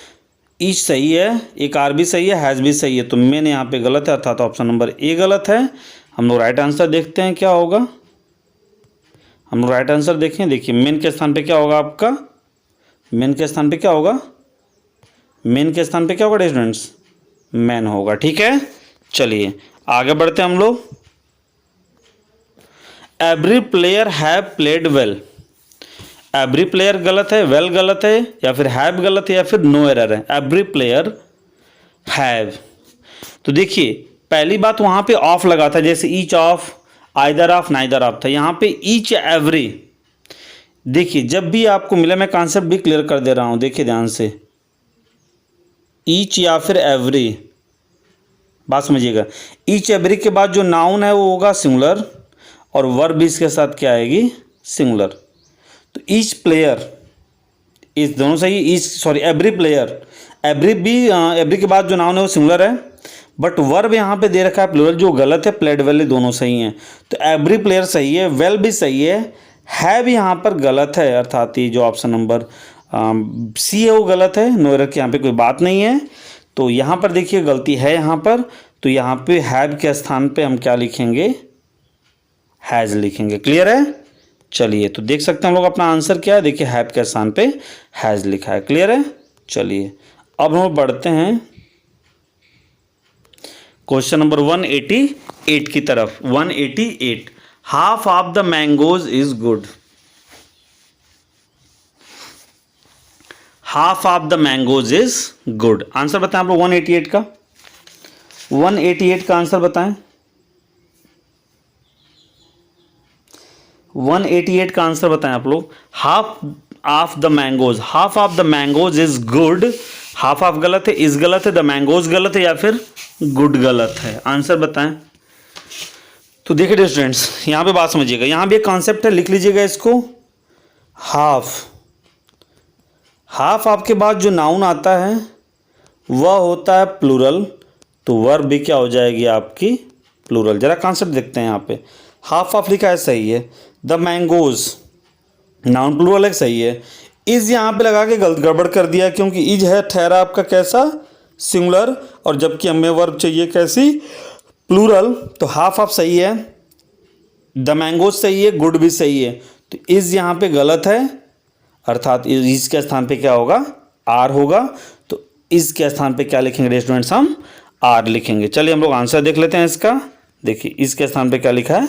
ईच सही है, एक आर भी सही है, हैज़ भी सही है, तो मैंने यहाँ पे गलत है, अर्थात ऑप्शन नंबर ए गलत है। हम लोग राइट आंसर देखते हैं क्या होगा। हम लोग राइट आंसर देखें। देखिए मेन के स्थान पे क्या होगा आपका? मेन के स्थान पे क्या होगा? मेन के स्थान पे क्या होगा स्टूडेंट्स? मैन होगा। ठीक है, चलिए आगे बढ़ते हैं हम लोग। Every player have played well, every player गलत है, वेल गलत है, या फिर हैव गलत है, या फिर नो एरर है। Every player have. तो देखिए पहली बात वहां पे ऑफ लगा था, जैसे each of, either of, neither of था। यहां पे ईच एवरी। देखिए जब भी आपको मिले, मैं कॉन्सेप्ट भी क्लियर कर दे रहा हूं, देखिए ध्यान से, ईच या फिर एवरी, बात समझिएगा। ईच एवरी के बाद जो नाउन है वो होगा सिंगुलर, और वर्ब इसके साथ क्या आएगी, सिंगुलर। तो ईच प्लेयर, इस दोनों सही, each sorry every player, every भी एवरी के बाद जो नाउन है वो सिंगुलर है, बट वर्ब यहाँ पे दे रखा है प्लूरल, जो गलत है। प्लेड वेल दोनों सही हैं, तो एवरी प्लेयर सही है, वेल भी सही है भी यहाँ पर गलत है, अर्थात ये जो ऑप्शन नंबर सी है वो गलत है। नो एरर की यहाँ पे कोई बात नहीं है। तो यहाँ पर देखिए गलती है यहाँ पर, तो यहाँ पे हैव के स्थान पे हम क्या लिखेंगे, हैज लिखेंगे। क्लियर है? चलिए तो देख सकते हैं हम लोग अपना आंसर क्या है, देखिए हैव के स्थान पे हैज लिखा है। क्लियर है? चलिए अब हम बढ़ते हैं क्वेश्चन नंबर 188 की तरफ। 188, half of the mangoes is good. Half of the mangoes is good. Answer बताएं आप लोग 188 का। 188 का आंसर बताएं। 188 का आंसर बताएं आप लोग। Half of the mangoes, half of the mangoes is good. Half of गलत है, इज गलत है, द मैंगोज गलत है, या फिर गुड गलत है। आंसर बताएं। तो देखिए स्टूडेंट्स यहां पे बात समझिएगा, यहां भी एक कॉन्सेप्ट है, लिख लीजिएगा इसको। हाफ, हाफ आपके बाद जो नाउन आता है वह होता है प्लूरल, तो वर्ब भी क्या हो जाएगी आपकी, प्लूरल। जरा कॉन्सेप्ट देखते हैं यहाँ पे। हाफ ऑफ लिखा है, सही है। द मैंगोज नाउन प्लूरल है, सही है। इज यहाँ पे लगा के गलत गड़बड़ कर दिया, क्योंकि इज है ठहरा आपका कैसा, सिंगुलर, और जबकि हमें वर्ब चाहिए कैसी, प्लूरल। तो हाफ ऑफ सही है, द मैंगोज सही है, गुड भी सही है। तो इज यहाँ पे गलत है, अर्थात इज के स्थान पे क्या होगा, आर होगा। तो इज के स्थान पे क्या लिखेंगे स्टूडेंट्स, हम आर लिखेंगे। चलिए हम लोग आंसर देख लेते हैं इसका। देखिए इज के स्थान पे क्या लिखा है,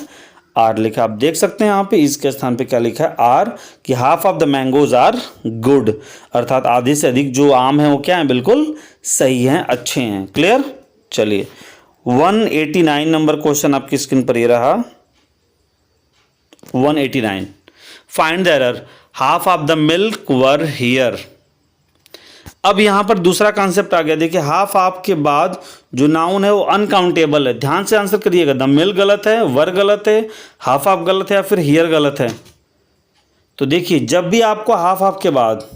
आर लिखा। आप देख सकते हैं यहाँ पे इज के स्थान पे क्या लिखा है, आर, कि half of the mangoes are good, अर्थात आधे से अधिक जो आम है वो क्या है, बिल्कुल सही हैं, अच्छे हैं। क्लियर? चलिए 189 नंबर क्वेश्चन आपकी स्क्रीन पर ये रहा। 189, find the error, half of the milk were here. अब यहां पर दूसरा कॉन्सेप्ट आ गया। देखिए हाफ ऑफ के बाद जो नाउन है वो अनकाउंटेबल है। ध्यान से आंसर करिएगा। द मिल्क गलत है, वर गलत है, हाफ ऑफ गलत है, या फिर हियर गलत है। तो देखिए जब भी आपको हाफ ऑफ के बाद,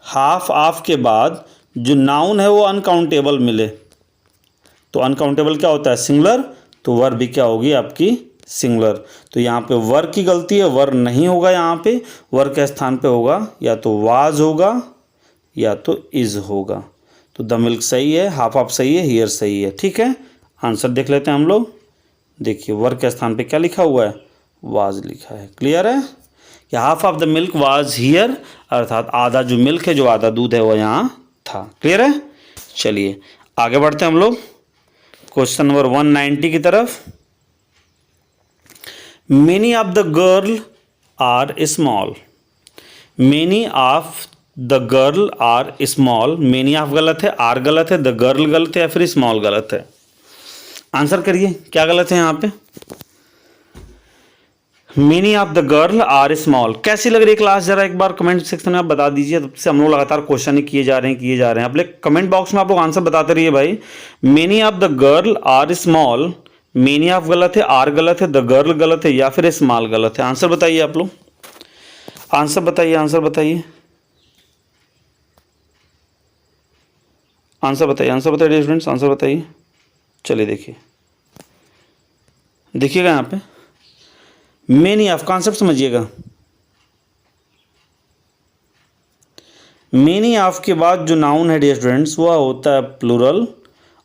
हाफ ऑफ के बाद जो नाउन है वो अनकाउंटेबल मिले, तो अनकाउंटेबल क्या होता है, सिंगुलर, तो वर भी क्या होगी आपकी, सिंगुलर। तो यहाँ पे वर की गलती है, वर नहीं होगा। यहाँ पे वर के स्थान पे होगा या तो वाज होगा या तो इज होगा। तो द मिल्क सही है, हाफ ऑफ सही है, हियर सही है। ठीक है, आंसर देख लेते हैं हम लोग। देखिए वर के स्थान पे क्या लिखा हुआ है, वाज लिखा है। क्लियर है? कि half of the milk was here, अर्थात आधा जो मिल्क है, जो आधा दूध है वो यहाँ था। क्लियर है? चलिए आगे बढ़ते हैं हम लोग क्वेश्चन नंबर 190 की तरफ। Many of the girl are small. Many of the girl are small. Many of गलत है, are गलत है, the girl गलत है, या फिर small गलत है। आंसर करिए क्या गलत है यहाँ पे। Many of the girl are small। कैसी लग रही है क्लास, जरा एक बार कमेंट सेक्शन में आप बता दीजिए। तब से हम लोग लगातार क्वेश्चन ही किए जा रहे हैं। आप कमेंट बॉक्स में आप लोग आंसर बताते रहिए भाई। Many of the girl are small, many of गलत है, आर गलत है, द गर्ल गलत है, या फिर स्मॉल गलत है। आंसर बताइए आप लोग, आंसर बताइए, आंसर बताइए, आंसर बताइए, आंसर बताइए स्टूडेंट्स, आंसर बताइए। चलिए देखिए, देखिएगा यहाँ पे मेनी ऑफ, कॉन्सेप्ट समझिएगा। मेनी ऑफ के बाद जो नाउन है डियर स्टूडेंट्स वह होता है प्लूरल,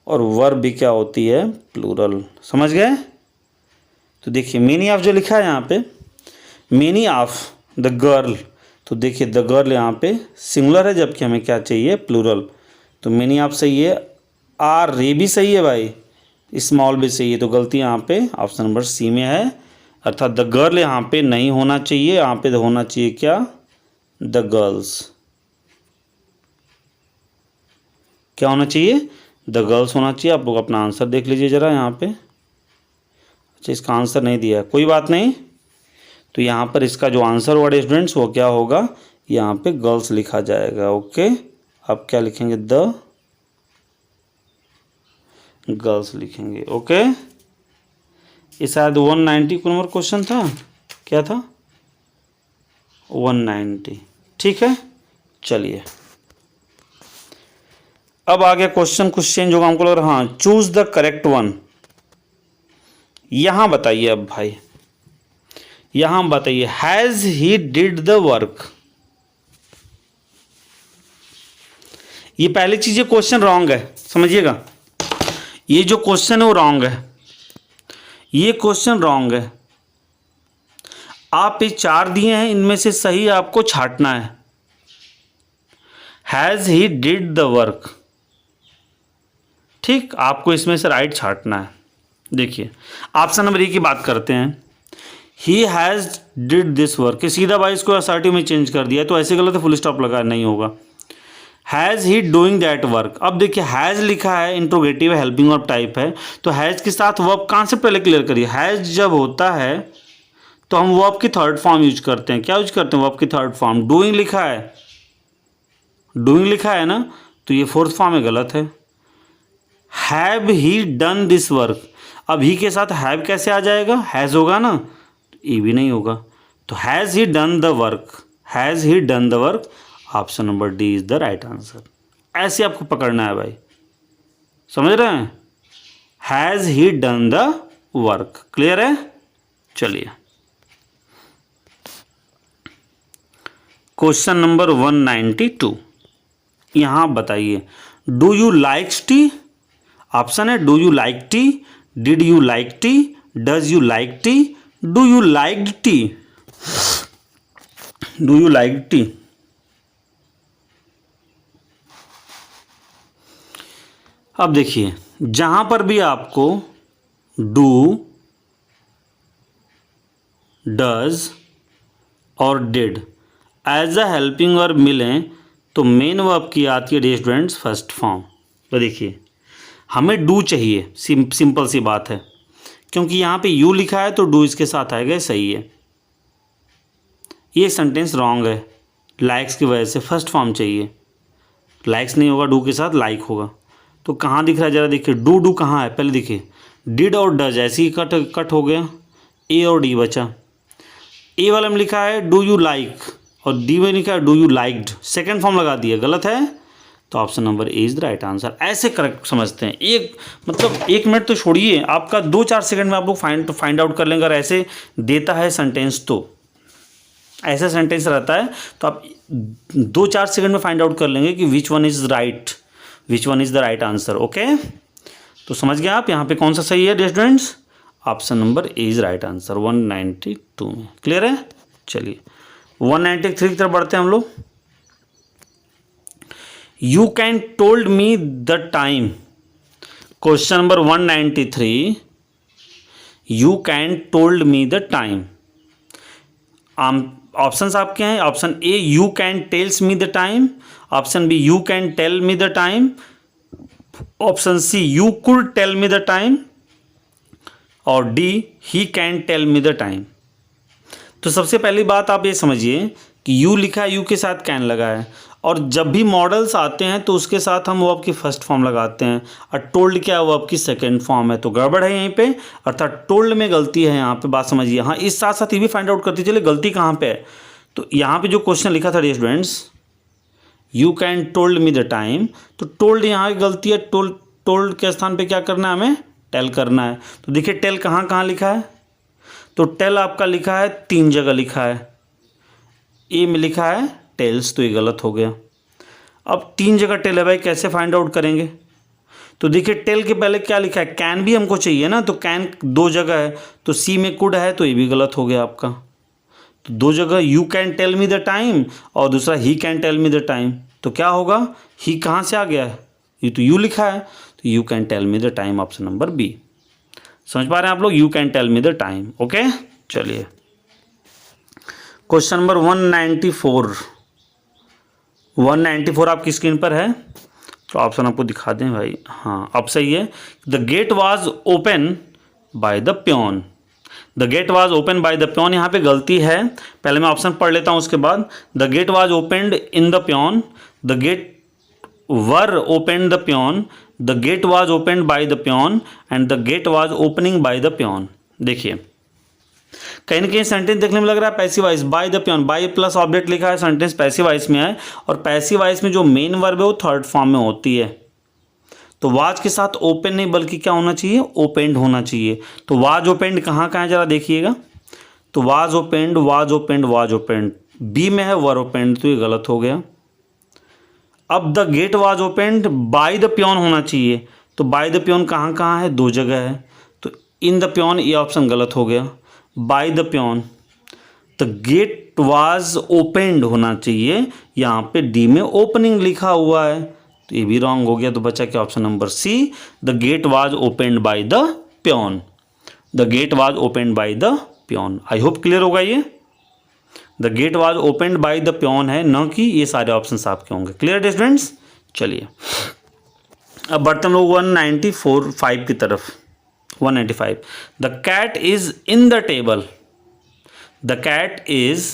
और वर्ब भी क्या होती है, प्लूरल। समझ गए? तो देखिए मेनी ऑफ जो लिखा है यहाँ पे, मेनी ऑफ द गर्ल, तो देखिए द गर्ल यहाँ पे सिंगुलर है, जबकि हमें क्या चाहिए, प्लूरल। तो मेनी ऑफ सही है, आर रे भी सही है भाई, स्मॉल भी सही है। तो गलती यहाँ पे ऑप्शन नंबर सी में है, अर्थात द गर्ल यहाँ पे नहीं होना चाहिए, यहाँ पे होना चाहिए क्या, द गर्ल्स। क्या होना चाहिए, द गर्ल्स होना चाहिए। आप लोग अपना आंसर देख लीजिए ज़रा यहाँ पे। अच्छा, इसका आंसर नहीं दिया है, कोई बात नहीं। तो यहाँ पर इसका जो आंसर होगा स्टूडेंट्स वो क्या होगा, यहाँ पे गर्ल्स लिखा जाएगा। ओके, अब क्या लिखेंगे, द गर्ल्स लिखेंगे। ओके, ये शायद 190 को नंबर क्वेश्चन था, क्या था, 190। ठीक है, चलिए अब आ गया क्वेश्चन, कुछ चेंज होगा हमको लग रहा। हाँ, चूज द करेक्ट वन। यहां बताइए अब भाई, यहां बताइए, has he did the work. ये पहली चीज, ये क्वेश्चन रॉन्ग है, समझिएगा। ये जो क्वेश्चन है वो रॉन्ग है, ये क्वेश्चन रॉन्ग है। आप ये 4 दिए हैं, इनमें से सही आपको छांटना है। Has he did the work, ठीक, आपको इसमें से राइट छांटना है। देखिए, ऑप्शन नंबर 1 की बात करते हैं, he has did this work. सीधा भाई इसको असर्टिव में चेंज कर दिया, तो ऐसे गलत है, फुल स्टॉप लगा, नहीं होगा। Has he doing that work. अब देखिए, हैज़ लिखा है, इंट्रोगेटिव है, हेल्पिंग वर्ब टाइप है, तो हैज़ के साथ वर्ब कॉन्सेप्ट पहले क्लियर करिए। हैज़ जब होता है तो हम वर्ब की थर्ड फॉर्म यूज करते हैं। क्या यूज करते हैं, वर्ब की थर्ड फॉर्म। डूइंग लिखा है, डूइंग लिखा है ना, तो ये फोर्थ फॉर्म में गलत है। Have he done this work, अब ही के साथ हैव कैसे आ जाएगा, हैज़ होगा ना, ये भी नहीं होगा। तो has he done the work, has he done the work, option number D is the right answer. ऐसे आपको पकड़ना है भाई, समझ रहे हैं, has he done the work. Clear है, चलिए क्वेश्चन नंबर 192। यहां बताइए, do you like tea. Option है, do you like tea, did you like tea, does you like tea, do you like tea, do you like tea. अब देखिए, जहां पर भी आपको डू, डज और did as a helping verb मिलें तो मेन वर्ब की आती है स्टूडेंट्स फर्स्ट फॉर्म। तो देखिए, हमें डू चाहिए, सिंपल सी बात है, क्योंकि यहाँ पे यू लिखा है तो डू इसके साथ आएगा, सही है। ये सेंटेंस रॉन्ग है, लाइक्स की वजह से फर्स्ट फॉर्म चाहिए, लाइक्स नहीं होगा, डू के साथ लाइक होगा। तो कहाँ दिख रहा है, ज़रा देखिए, डू डू कहाँ है, पहले देखिए, डिड और डज ऐसे ही कट हो गया, ए और डी बचा। ए वाले में लिखा है डू यू लाइक और डी में लिखा है do you liked, second form लगा दिया, गलत है। तो option number A is the right answer. ऐसे करेक्ट समझते हैं, एक मिनट तो छोड़िए, आपका 2-4 सेकंड में आप लोग फाइंड आउट कर लेंगे। अगर ऐसे देता है सेंटेंस, तो ऐसा सेंटेंस रहता है तो आप 2-4 सेकंड में फाइंड आउट कर लेंगे कि which one is right, which one is the right answer. Okay, तो समझ गए आप यहाँ पे कौन सा सही है students, option number A is right answer 192 में। क्लियर है, चलिए 193 की तरफ बढ़ते हैं हम लोग। You can told me the time, question number 193, you can told me the time. Options आपके हैं, option A you can tells me the time, option B you can tell me the time, option C you could tell me the time, और D he can tell me the time. तो सबसे पहली बात आप ये समझिए कि you लिखा है, यू के साथ कैन लगा है, और जब भी मॉडल्स आते हैं तो उसके साथ हम वर्ब की फर्स्ट फॉर्म लगाते हैं, और टोल्ड क्या है, वर्ब की सेकंड फॉर्म है, तो गड़बड़ है यहीं पे, अर्थात टोल्ड में गलती है यहाँ पे, बात समझिए। हाँ, इस साथ साथ ये भी फाइंड आउट करते चलिए गलती कहाँ पे है। तो यहाँ पे जो क्वेश्चन लिखा था students, you can told me the time, तो टोल्ड यहाँ की गलती है, टोल्ड के स्थान पे क्या करना है, हमें टेल करना है। तो देखिए टेल कहाँ कहाँ लिखा है, तो टेल आपका लिखा है 3 जगह लिखा है, ए में लिखा है टेल्स, तो ये गलत हो गया। अब 3 जगह टेल है भाई, कैसे फाइंड आउट करेंगे। तो देखिए टेल के पहले क्या लिखा है, कैन भी हमको चाहिए ना, तो कैन 2 जगह है, तो सी में कुड है, तो ये भी गलत हो गया आपका। तो 2 जगह you can tell me the time और दूसरा he can tell me the time, तो क्या होगा, ही कहाँ से आ गया है, ये तो यू लिखा है, तो you can tell me the time, option number B. समझ पा रहे हैं आप लोग, you can tell me the time. Okay, चलिए क्वेश्चन नंबर 194 आपकी स्क्रीन पर है, तो ऑप्शन आपको दिखा दें भाई। हाँ अब सही है। The gate was open by the peon. The gate was open by the peon, यहाँ पे गलती है, पहले मैं ऑप्शन पढ़ लेता हूँ उसके बाद। The gate was opened in the peon, the gate were open the peon, the gate was opened by the peon and the gate was opening by the peon. देखिए कहीं ना कहीं सेंटेंस देखने में लग रहा है passive voice, by the peon, by plus object लिखा है, सेंटेंस पैसिव वॉइस में है, और पैसिव वॉइस में जो मेन वर्ब है वो थर्ड फॉर्म में होती है। तो वाज के साथ ओपन नहीं बल्कि क्या होना चाहिए, ओपेंड होना चाहिए। तो वाज ओपेंड कहाँ कहाँ है जरा देखिएगा। तो was opened, was opened, was opened, B में है वर ओपेंड, तो ये गलत हो गया। अब the gate was opened by the peon होना चाहिए, तो बाय द प्योन कहाँ कहाँ है, दो जगह है, तो इन द प्योन ये ऑप्शन गलत हो गया। By the peon, the gate was opened होना चाहिए, यहाँ पे डी में ओपनिंग लिखा हुआ है, तो ये भी रॉन्ग हो गया। तो बचा क्या, option number C, the gate was opened by the peon. The gate was opened by the peon. I hope clear होगा ये। The gate was opened by the peon है, न कि ये सारे ऑप्शन आपके होंगे। Clear students. चलिए अब बढ़ते हम लोग 194 की तरफ। 195, the cat is in the table. The cat is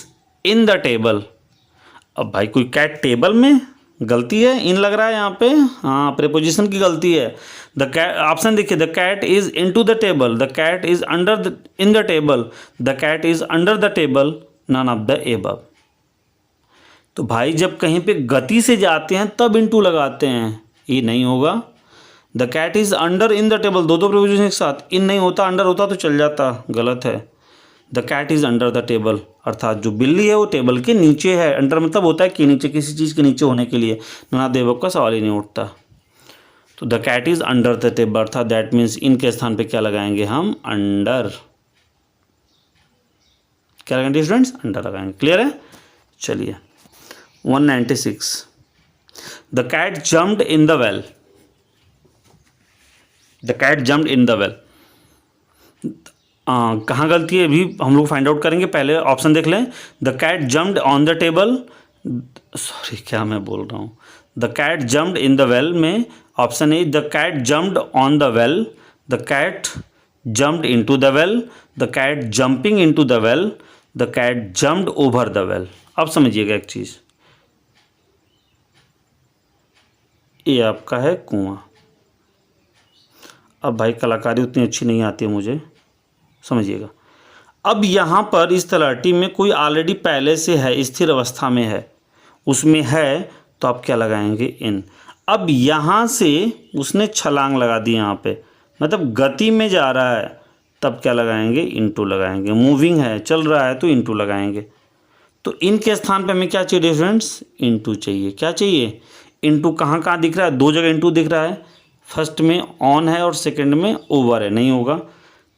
in the table. अब भाई कोई कैट टेबल में, गलती है, इन लग रहा है यहाँ पे, हाँ प्रेपोजिशन की गलती है। द कैट, ऑप्शन देखिए, the cat is into the table, the cat is under in the table, the cat is under the table, none of the above. तो भाई जब कहीं पे गति से जाते हैं तब इनटू लगाते हैं, ये नहीं होगा। The cat is under in the table, दो दो प्रेपोजिशन एक साथ, इन नहीं होता, अंडर होता तो चल जाता, गलत है। The cat is under the table, अर्थात जो बिल्ली है वो टेबल के नीचे है। अंडर मतलब होता है कि नीचे, किसी चीज़ के नीचे होने के लिए, नन ऑफ द एबव का सवाल ही नहीं उठता। तो the cat is under the table, अर्थात दैट मीन्स इनके स्थान पे क्या लगाएंगे हम, अंडर। क्या लगाएंगे स्टूडेंट्स, अंडर लगाएंगे। क्लियर है। चलिए 196, the cat jumped in the well. The cat jumped in the well, कहाँ गलती है अभी हम लोग फाइंड आउट करेंगे, पहले ऑप्शन देख लें। The cat jumped on the table, sorry क्या मैं बोल रहा हूँ, the cat jumped in the well में option A, the cat jumped on the well, the cat jumped into the well, the cat jumping into the well, the cat jumped over the well. अब समझिएगा एक चीज़, ये आपका है कुआं। अब भाई कलाकारी उतनी अच्छी नहीं आती है मुझे, समझिएगा। अब यहाँ पर इस तलाटी में कोई ऑलरेडी पहले से है, स्थिर अवस्था में है, उसमें है, तो आप क्या लगाएंगे, इन। अब यहाँ से उसने छलांग लगा दी, यहाँ पे मतलब गति में जा रहा है, तब क्या लगाएंगे, इनटू लगाएंगे। मूविंग है, चल रहा है, तो इनटू लगाएंगे। तो इन के स्थान पे हमें क्या चाहिए स्टूडेंट्स, इनटू चाहिए। क्या चाहिए, इनटू। कहाँ कहाँ दिख रहा है, दो जगह इनटू दिख रहा है, फर्स्ट में ऑन है और सेकंड में ओवर है, नहीं होगा।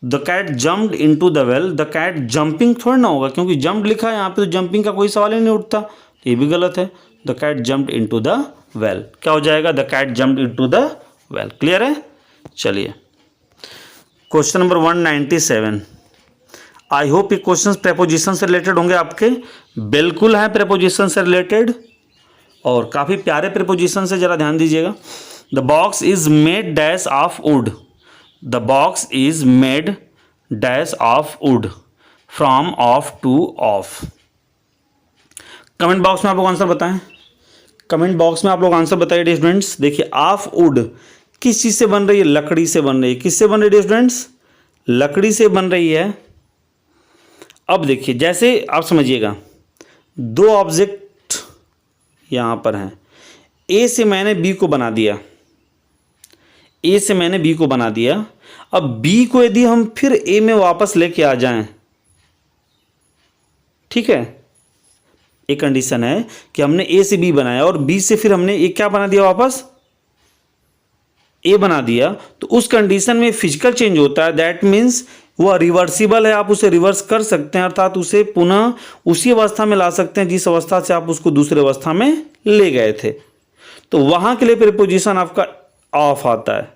The cat jumped into the well, the cat jumping थोड़ा ना होगा, क्योंकि जंप लिखा है यहाँ पे, तो जंपिंग का कोई सवाल ही नहीं उठता, तो ये भी गलत है। The cat jumped into the well, क्या हो जाएगा, the cat jumped into the well. Clear है। चलिए क्वेश्चन नंबर 197। आई होप ये क्वेश्चन प्रेपोजिशन से रिलेटेड होंगे आपके, बिल्कुल है प्रेपोजिशन से रिलेटेड, और काफ़ी प्यारे प्रेपोजिशन से, जरा ध्यान दीजिएगा। The box is made dash of would, the box is made dash of would, from of two of. Comment box में आप लोग आंसर बताएं, कमेंट बॉक्स में आप लोग आंसर बताइए स्टूडेंट्स। देखिए ऑफ वुड किस चीज़ से बन रही है, लकड़ी से बन रही है। किससे बन रही है स्टूडेंट्स, लकड़ी से बन रही है। अब देखिए जैसे आप समझिएगा, दो ऑब्जेक्ट यहाँ पर हैं, ए से मैंने बी को बना दिया, ए से मैंने बी को बना दिया। अब बी को यदि हम फिर ए में वापस लेके आ जाएं, ठीक है, एक कंडीशन है कि हमने ए से बी बनाया और बी से फिर हमने ए क्या बना दिया, वापस ए बना दिया, तो उस कंडीशन में फिजिकल चेंज होता है। दैट मीन्स वह रिवर्सिबल है, आप उसे रिवर्स कर सकते हैं, अर्थात उसे पुनः उसी अवस्था में ला सकते हैं जिस अवस्था से आप उसको दूसरी अवस्था में ले गए थे। तो वहां के लिए प्रीपोजिशन आपका ऑफ आता है।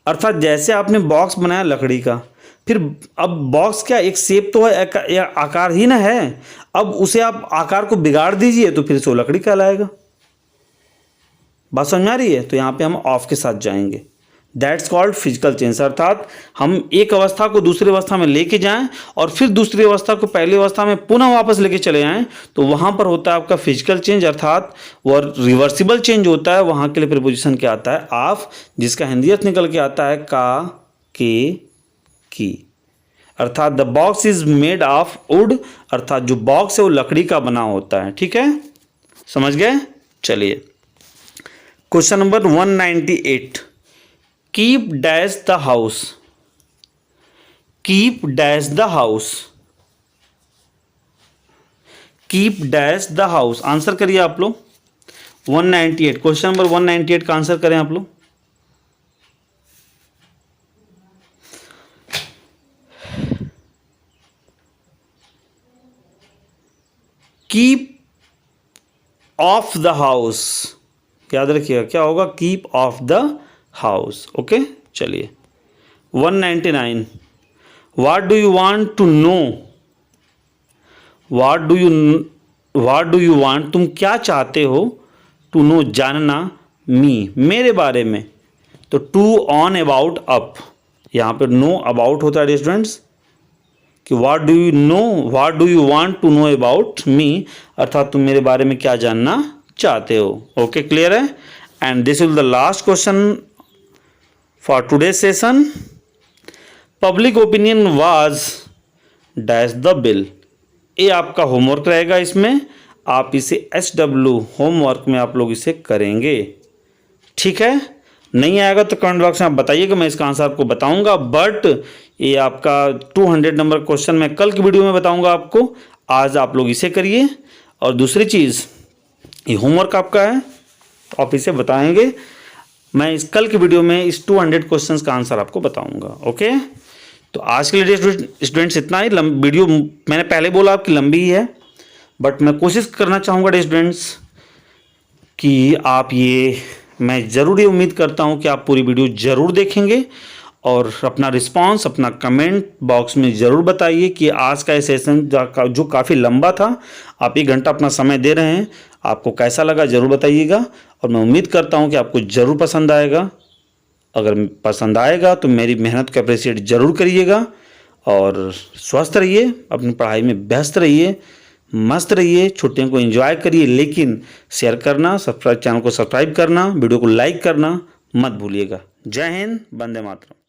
अर्थात जैसे आपने बॉक्स बनाया लकड़ी का, फिर अब बॉक्स क्या एक शेप तो है, आकार ही ना है। अब उसे आप आकार को बिगाड़ दीजिए तो फिर से वो लकड़ी कहलाएगा। बात समझ में आ रही है? तो यहाँ पे हम ऑफ के साथ जाएंगे। दैट्स कॉल्ड फिजिकल चेंज, अर्थात हम एक अवस्था को दूसरी अवस्था में लेके जाएं और फिर दूसरी अवस्था को पहली अवस्था में पुनः वापस लेके चले आएं, तो वहां पर होता है आपका फिजिकल चेंज, अर्थात वह रिवर्सिबल चेंज होता है। वहां के लिए प्रीपोजिशन क्या आता है? ऑफ, जिसका हिंदी अर्थ निकल के आता है का, के, की। अर्थात the box is made of would, अर्थात जो बॉक्स है वो लकड़ी का बना होता है। ठीक है, समझ गए? चलिए question number 198, keep dash the house, keep dash the house, keep dash the house. Answer करिए आप लोग 198, क्वेश्चन नंबर 198 का आंसर करें आप लोग। कीप ऑफ द हाउस, याद रखिएगा क्या होगा? Keep off the house. Okay, चलिए 199, what do you want to know, what do you want, तुम क्या चाहते हो, टू नो जानना, मी, मेरे बारे में। तो टू, ऑन, अबाउट, अप, यहाँ पे नो अबाउट होता है स्टूडेंट्स, कि what do you know, what do you want to know about me, अर्थात तुम मेरे बारे में क्या जानना चाहते हो। ओके, क्लियर है? And this is the last question for today session. Public opinion was dash the bill, ये आपका होमवर्क रहेगा। इसमें आप इसे SW होमवर्क में आप लोग इसे करेंगे। ठीक है, नहीं आएगा तो कमेंट बॉक्स में आप बताइएगा, मैं इसका आंसर आपको बताऊंगा। बट ये आपका 200 नंबर क्वेश्चन मैं कल की वीडियो में बताऊंगा आपको। आज आप लोग इसे करिए। और दूसरी चीज़, ये होमवर्क आपका है, आप इसे बताएंगे। मैं इस कल की वीडियो में इस 200 क्वेश्चंस का आंसर आपको बताऊंगा। ओके, तो आज के लिए स्टूडेंट्स इतना ही। वीडियो मैंने पहले बोला आपकी लंबी ही है, बट मैं कोशिश करना चाहूँगा स्टूडेंट्स कि आप ये, मैं ज़रूर ये उम्मीद करता हूँ कि आप पूरी वीडियो ज़रूर देखेंगे और अपना रिस्पांस अपना कमेंट बॉक्स में ज़रूर बताइए कि आज का ये सेशन जो काफ़ी लंबा था, आप 1 घंटा अपना समय दे रहे हैं, आपको कैसा लगा ज़रूर बताइएगा। और मैं उम्मीद करता हूँ कि आपको ज़रूर पसंद आएगा। अगर पसंद आएगा तो मेरी मेहनत को अप्रिशिएट ज़रूर करिएगा। और स्वस्थ रहिए, अपनी पढ़ाई में व्यस्त रहिए, मस्त रहिए, छुट्टियों को एंजॉय करिए, लेकिन शेयर करना, चैनल को सब्सक्राइब करना, वीडियो को लाइक करना मत भूलिएगा। जय हिंद, वंदे मातरम।